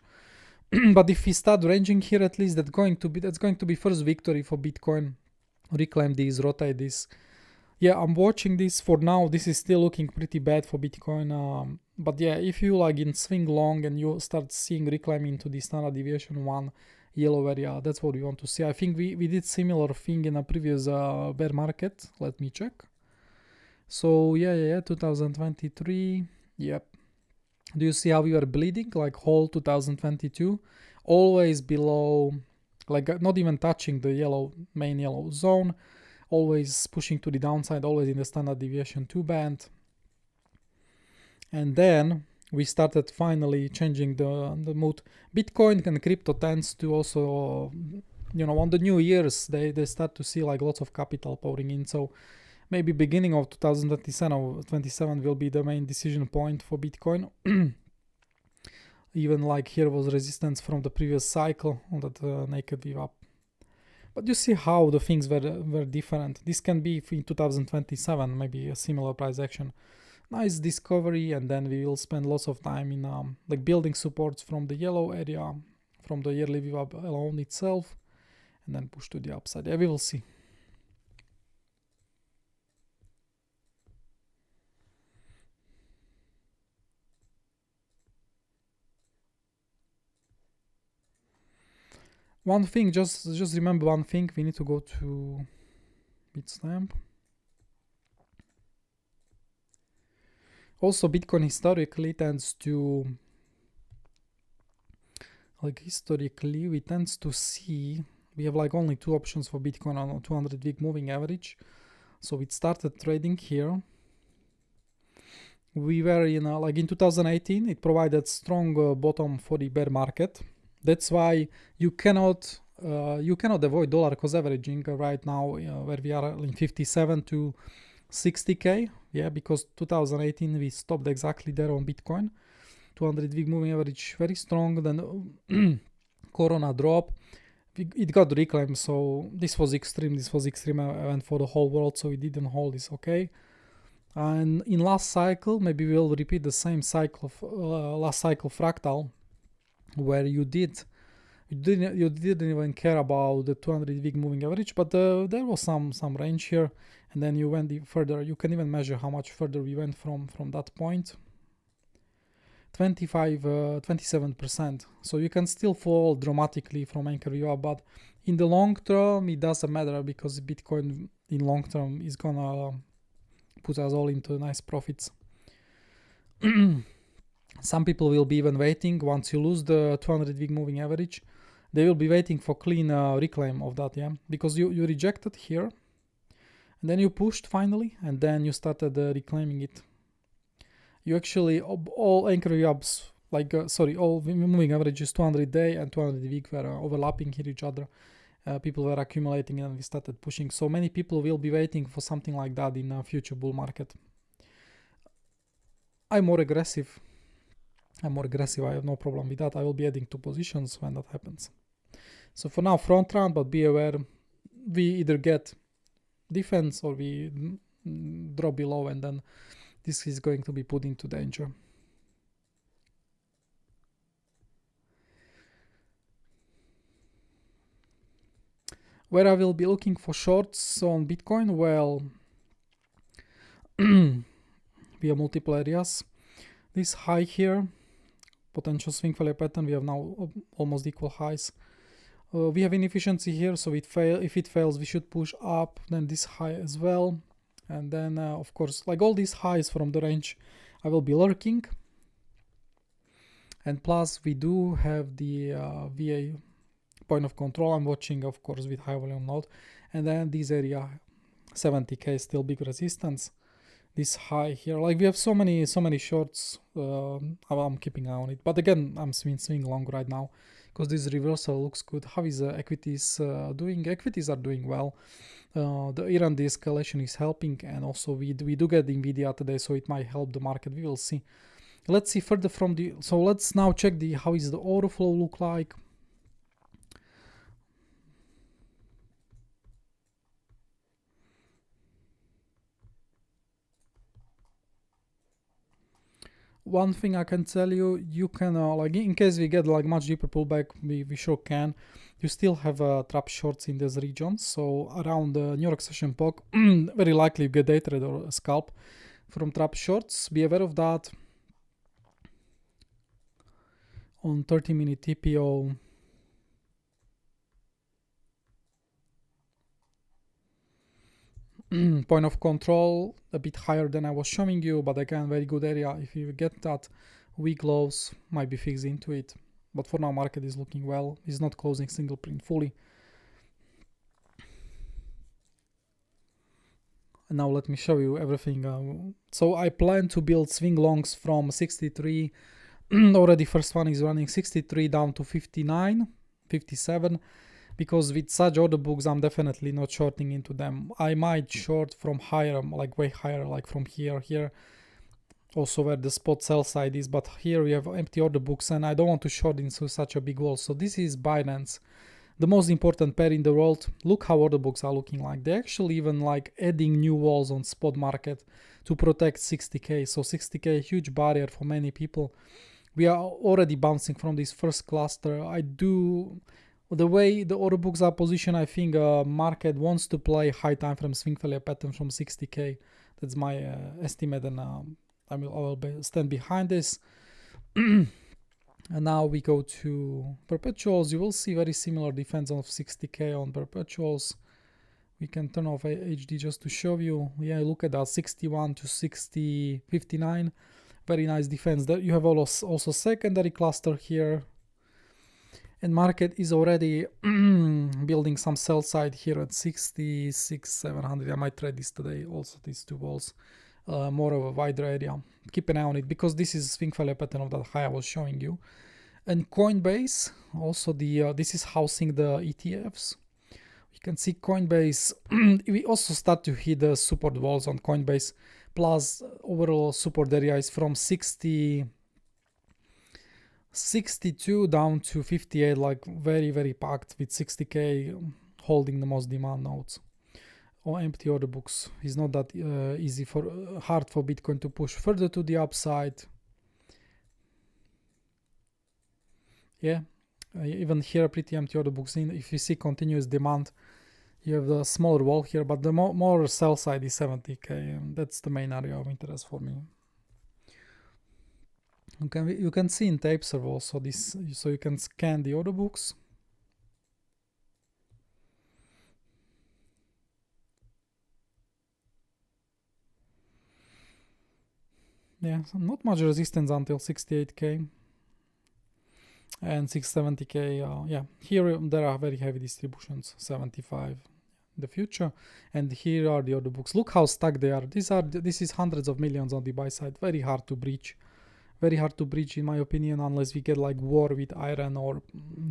But if we start ranging here, at least that's going to be first victory for Bitcoin. Reclaim this, rotate this. Yeah, I'm watching this. For now, this is still looking pretty bad for Bitcoin. But yeah, if you like in swing long and you start seeing reclaiming to the standard deviation 1 yellow area, that's what we want to see. I think we did similar thing in a previous bear market. Let me check. So yeah, 2023. Yep. Do you see how we were bleeding? Like whole 2022, always below, like not even touching the main yellow zone, always pushing to the downside, always in the standard deviation 2 band. And then we started finally changing the mood. Bitcoin and crypto tends to also, on the new years, they start to see like lots of capital pouring in. So maybe beginning of 2027 or 27 will be the main decision point for Bitcoin. Even like here was resistance from the previous cycle on that naked VWAP. But you see how the things were different. This can be in 2027, maybe a similar price action. Nice discovery, and then we will spend lots of time in like building supports from the yellow area, from the yearly VWAP alone itself, and then push to the upside. Yeah, we will see. One thing, just remember one thing, we need to go to Bitstamp. Also, Bitcoin historically tends to, we tend to see, we have like only 2 options for Bitcoin on a 200-week moving average. So it started trading here. We were in 2018, it provided strong bottom for the bear market. That's why you cannot avoid dollar cost averaging right now, where we are in 57 to 60k. Yeah, because 2018 we stopped exactly there on Bitcoin. 200-week moving average very strong. Then Corona drop, it got reclaimed. So this was extreme event for the whole world. So it didn't hold. It's okay. And in last cycle, maybe we'll repeat the same cycle of last cycle fractal, where you didn't even care about the 200-week moving average, but there was some range here, and then you went further. You can even measure how much further we went from that point. 27%. So you can still fall dramatically from anchor VWAP, but in the long term it doesn't matter, because Bitcoin in long term is gonna put us all into nice profits. Some people will be even waiting once you lose the 200-week moving average. They will be waiting for clean reclaim of that, yeah, because you rejected here, and then you pushed finally, and then you started reclaiming it. You actually all anchor VWAPs, all moving averages 200-day and 200-week were overlapping here each other. People were accumulating, and we started pushing. So many people will be waiting for something like that in a future bull market. I'm more aggressive. I have no problem with that. I will be adding 2 positions when that happens. So for now, front run, but be aware, we either get defense or we drop below, and then this is going to be put into danger. Where I will be looking for shorts on Bitcoin, well, we have multiple areas. This high here, potential swing failure pattern, we have now almost equal highs. We have inefficiency here, so if it fails, we should push up, then this high as well. And then, of course, like all these highs from the range, I will be lurking. And plus, we do have the VA point of control. I'm watching, of course, with high volume node. And then this area, 70k, still big resistance. This high here, like we have so many shorts. I'm keeping an eye on it. But again, I'm swing long right now because this reversal looks good. How is equities doing? Equities are doing well. The Iran de-escalation is helping, and also we do get Nvidia today, so it might help the market. We will see. Let's see further from the. So let's now check the how is the order flow look like. One thing I can tell you, you can like in case we get like much deeper pullback, we sure can. You still have trap shorts in these regions. So around the New York session POC, very likely you get day trade or a scalp from trap shorts. Be aware of that. On 30-minute TPO, point of control a bit higher than I was showing you, but again, very good area. If you get that weak lows, might be fixed into it. But for now, market is looking well. It's not closing single print fully. And now let me show you everything. So I plan to build swing longs from 63. Already first one is running 63 down to 59, 57. Because with such order books, I'm definitely not shorting into them. I might short from higher, like way higher, like from here, also where the spot sell side is. But here we have empty order books, and I don't want to short into such a big wall. So this is Binance, the most important pair in the world. Look how order books are looking like. They actually even like adding new walls on spot market to protect 60k. So 60k, huge barrier for many people. We are already bouncing from this first cluster. The way the order books are positioned, I think market wants to play high time frame swing failure pattern from 60k. That's my estimate, and I will stand behind this. And now we go to perpetuals. You will see very similar defense of 60k on perpetuals. We can turn off HD just to show you. Yeah, look at that, 61 to 60, 59. Very nice defense. There you have also secondary cluster here. And market is already building some sell side here at 66, 700. I might trade this today, also these two walls. More of a wider area. Keep an eye on it, because this is swing failure pattern of that high I was showing you. And Coinbase, also this is housing the ETFs. You can see Coinbase, we also start to hit the support walls on Coinbase. Plus overall support area is from 62 down to 58, like very packed, with 60k holding the most demand nodes or empty order books. It's not that hard for Bitcoin to push further to the upside. Yeah, even here pretty empty order books. If you see continuous demand, you have the smaller wall here, but the more sell side is 70k, and that's the main area of interest for me. You can see in tape server also this, so you can scan the order books. Yeah, so not much resistance until 68k and 670k. Yeah, here there are very heavy distributions, 75 in the future, and here are the order books. Look how stuck they are. This is hundreds of millions on the buy side. Very hard to breach. Very hard to breach, in my opinion, unless we get like war with Iran or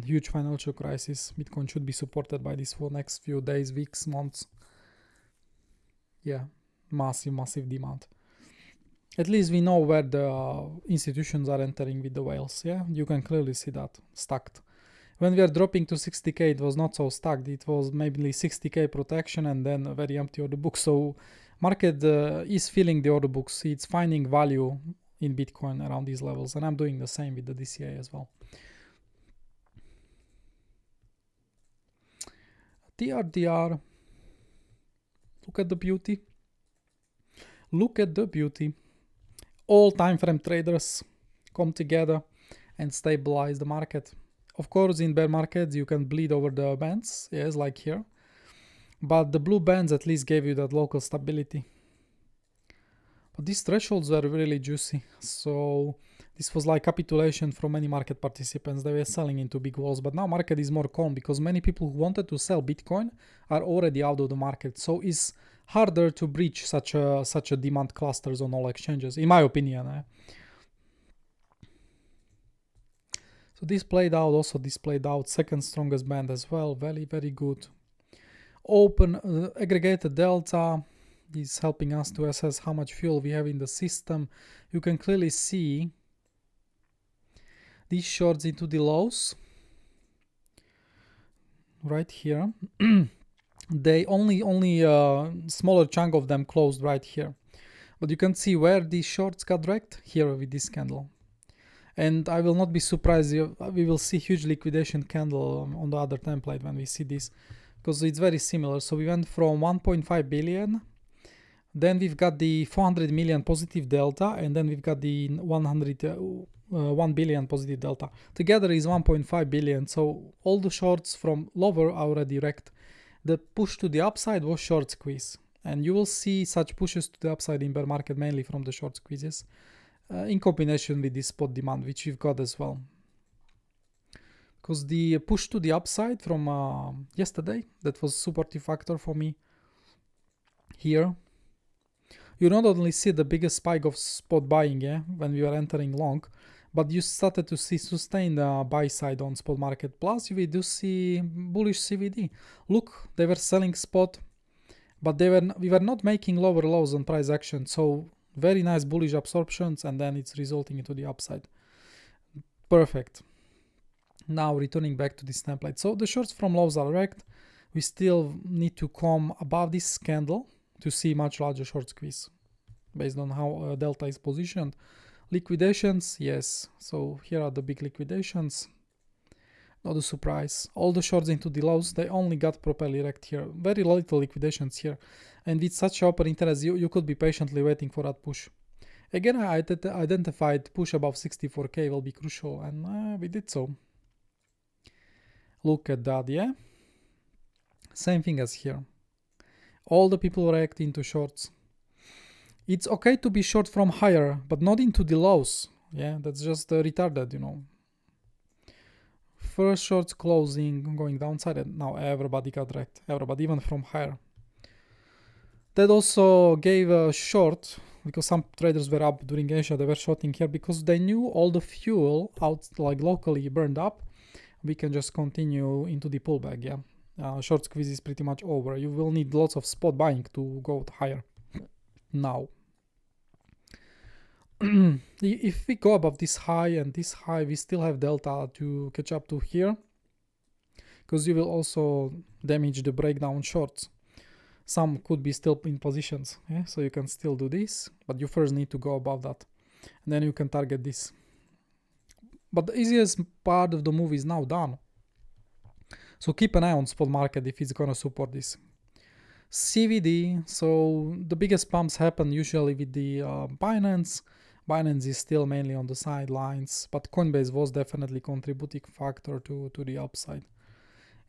huge financial crisis. Bitcoin should be supported by this for next few days, weeks, months. Yeah, massive demand. At least we know where the institutions are entering with the whales. Yeah, you can clearly see that stacked. When we are dropping to 60k, it was not so stacked. It was maybe 60k protection and then a very empty order book. So market is filling the order books. It's finding value in Bitcoin around these levels, and I'm doing the same with the DCA as well. TRDR, look at the beauty. Look at the beauty. All time frame traders come together and stabilize the market. Of course, in bear markets, you can bleed over the bands, yes, like here. But the blue bands at least gave you that local stability. But these thresholds were really juicy. So this was like capitulation from many market participants. They were selling into big walls. But now market is more calm because many people who wanted to sell Bitcoin are already out of the market. So it's harder to breach such a demand clusters on all exchanges, in my opinion. So this played out, also this played out, second strongest band as well, very, very good. Open aggregated delta is helping us to assess how much fuel we have in the system. You can clearly see these shorts into the lows right here. They only smaller chunk of them closed right here, but you can see where these shorts got wrecked here with this candle. And I will not be surprised we will see huge liquidation candle on the other template when we see this, because it's very similar. So we went from 1.5 billion, then we've got the 400 million positive delta, and then we've got the 1 billion positive delta. Together is 1.5 billion. So all the shorts from lower are already wrecked. The push to the upside was short squeeze, and you will see such pushes to the upside in bear market mainly from the short squeezes, in combination with this spot demand, which we've got as well. Because the push to the upside from yesterday, that was supportive factor for me here. You not only see the biggest spike of spot buying, when we were entering long, but you started to see sustained buy side on spot market. Plus, we do see bullish CVD. Look, they were selling spot, but we were not making lower lows on price action. So very nice bullish absorptions, and then it's resulting into the upside. Perfect. Now returning back to this template. So the shorts from lows are wrecked. We still need to come above this candle to see much larger short squeeze based on how delta is positioned. Liquidations, yes. So here are the big liquidations. Not a surprise. All the shorts into the lows, they only got properly wrecked here. Very little liquidations here. And with such upper interest, you could be patiently waiting for that push. Again, I identified push above 64k will be crucial, and we did so. Look at that, yeah? Same thing as here. All the people react into shorts. It's okay to be short from higher, but not into the lows. Yeah, that's just retarded, you know. First shorts closing, going downside, and now everybody got wrecked. Everybody, even from higher. That also gave a short, because some traders were up during Asia, they were shorting here because they knew all the fuel out, like locally, burned up. We can just continue into the pullback, yeah. Short squeeze is pretty much over. You will need lots of spot buying to go higher. Now, if we go above this high and this high, we still have delta to catch up to here, because you will also damage the breakdown shorts. Some could be still in positions, yeah? So you can still do this, but you first need to go above that, and then you can target this. But the easiest part of the move is now done. So keep an eye on spot market if it's gonna support this. CVD, so the biggest pumps happen usually with the Binance. Binance is still mainly on the sidelines, but Coinbase was definitely contributing factor to the upside.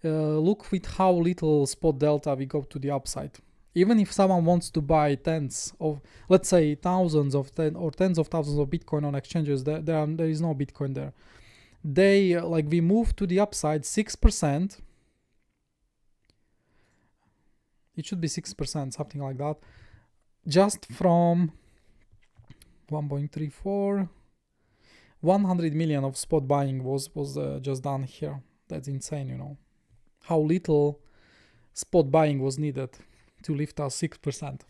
Look with how little spot delta we go to the upside. Even if someone wants to buy tens of, let's say, thousands of or tens of thousands of Bitcoin on exchanges, there is no Bitcoin there. They we move to the upside 6%. It should be 6%, something like that. Just from 1.34, 100 million of spot buying was just done here. That's insane, you know. How little spot buying was needed to lift us 6%.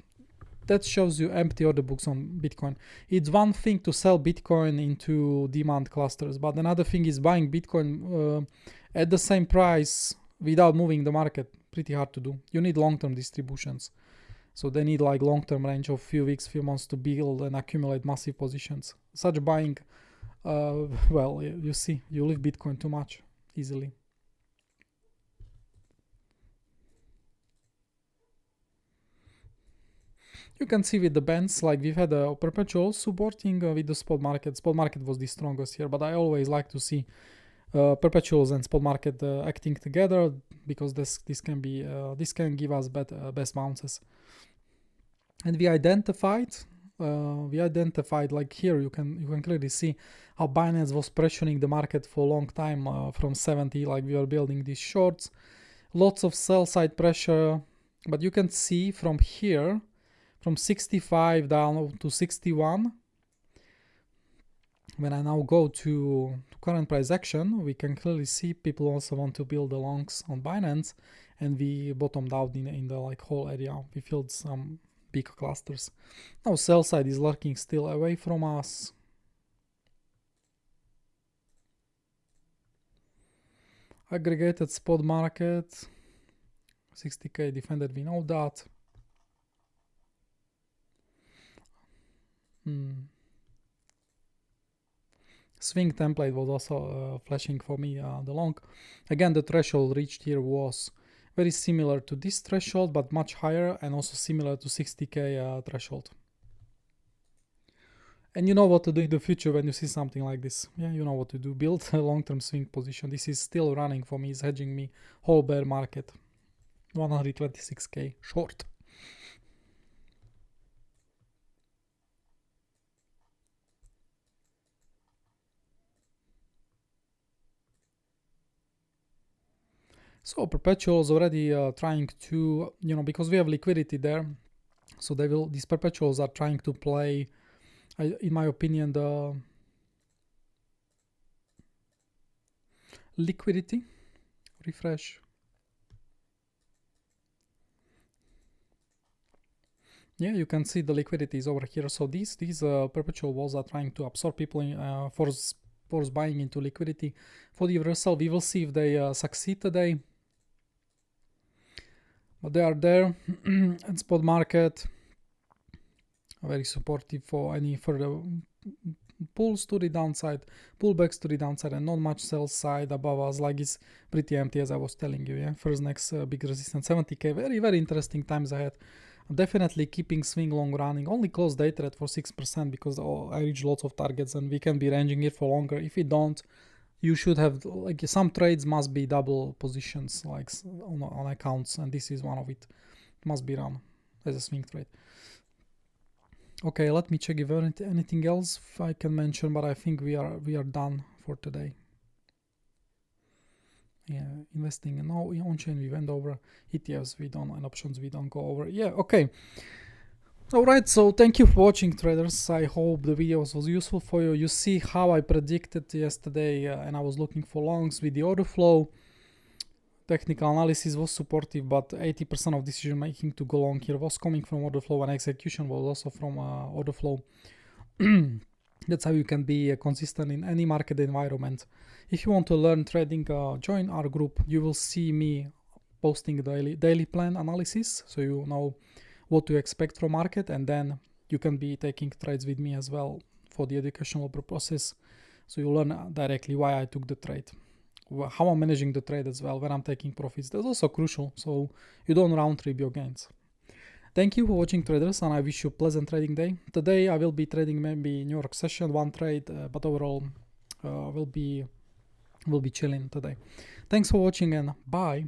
That shows you empty order books on Bitcoin. It's one thing to sell Bitcoin into demand clusters, but another thing is buying Bitcoin at the same price without moving the market. Pretty hard to do. You need long-term distributions. So they need like long-term range of few weeks, few months to build and accumulate massive positions. Such buying, well, you see, you leave Bitcoin too much easily. You can see with the bands, like we've had a perpetual supporting with the spot market. Spot market was the strongest here, but I always like to see perpetuals and spot market acting together, because this can give us best bounces. And we identified like here you can clearly see how Binance was pressuring the market for a long time from 70, like we were building these shorts, lots of sell side pressure. But you can see from here, from 65 down to 61, when I now go to current price action, we can clearly see people also want to build the longs on Binance, and we bottomed out in the like whole area. We filled some big clusters. Now sell side is lurking still away from us. Aggregated spot market, 60k defended, we know that. Swing template was also flashing for me the long. Again, the threshold reached here was very similar to this threshold, but much higher, and also similar to 60k threshold. And you know what to do in the future when you see something like this. Yeah, you know what to do. Build a long-term swing position. This is still running for me. It's hedging me whole bear market. 126k short. So perpetuals already trying to, because we have liquidity there, so these perpetuals are trying to play, in my opinion, the liquidity. Refresh. Yeah, you can see the liquidity is over here. So these perpetual walls are trying to absorb people in, force buying into liquidity for the reversal. We will see if they succeed today. But they are there. And spot market, very supportive for any further pulls to the downside, pullbacks to the downside, and not much sell side above us. Like it's pretty empty, as I was telling you. Yeah, first next big resistance 70k. Very, very interesting times ahead. I'm definitely keeping swing long running. Only close day trade for 6% because I reach lots of targets, and we can be ranging it for longer. If we don't, you should have, like, some trades must be double positions, like on accounts, and this is one of it. Must be run as a swing trade. Okay, let me check if anything else I can mention, but I think we are done for today. Yeah, investing in onchain we went over, ETFs we don't, and options we don't go over. Yeah, okay. Alright, so thank you for watching, traders. I hope the video was useful for you. You see how I predicted yesterday, and I was looking for longs with the order flow. Technical analysis was supportive, but 80% of decision making to go long here was coming from order flow, and execution was also from order flow. That's how you can be consistent in any market environment. If you want to learn trading, join our group. You will see me posting daily plan analysis, so you know what to expect from market, and then you can be taking trades with me as well for the educational purposes. So you learn directly why I took the trade, how I'm managing the trade as well, when I'm taking profits. That's also crucial, so you don't round trip your gains. Thank you for watching, traders, and I wish you a pleasant trading day. Today I will be trading maybe New York session, one trade, but overall we'll be chilling today. Thanks for watching, and bye.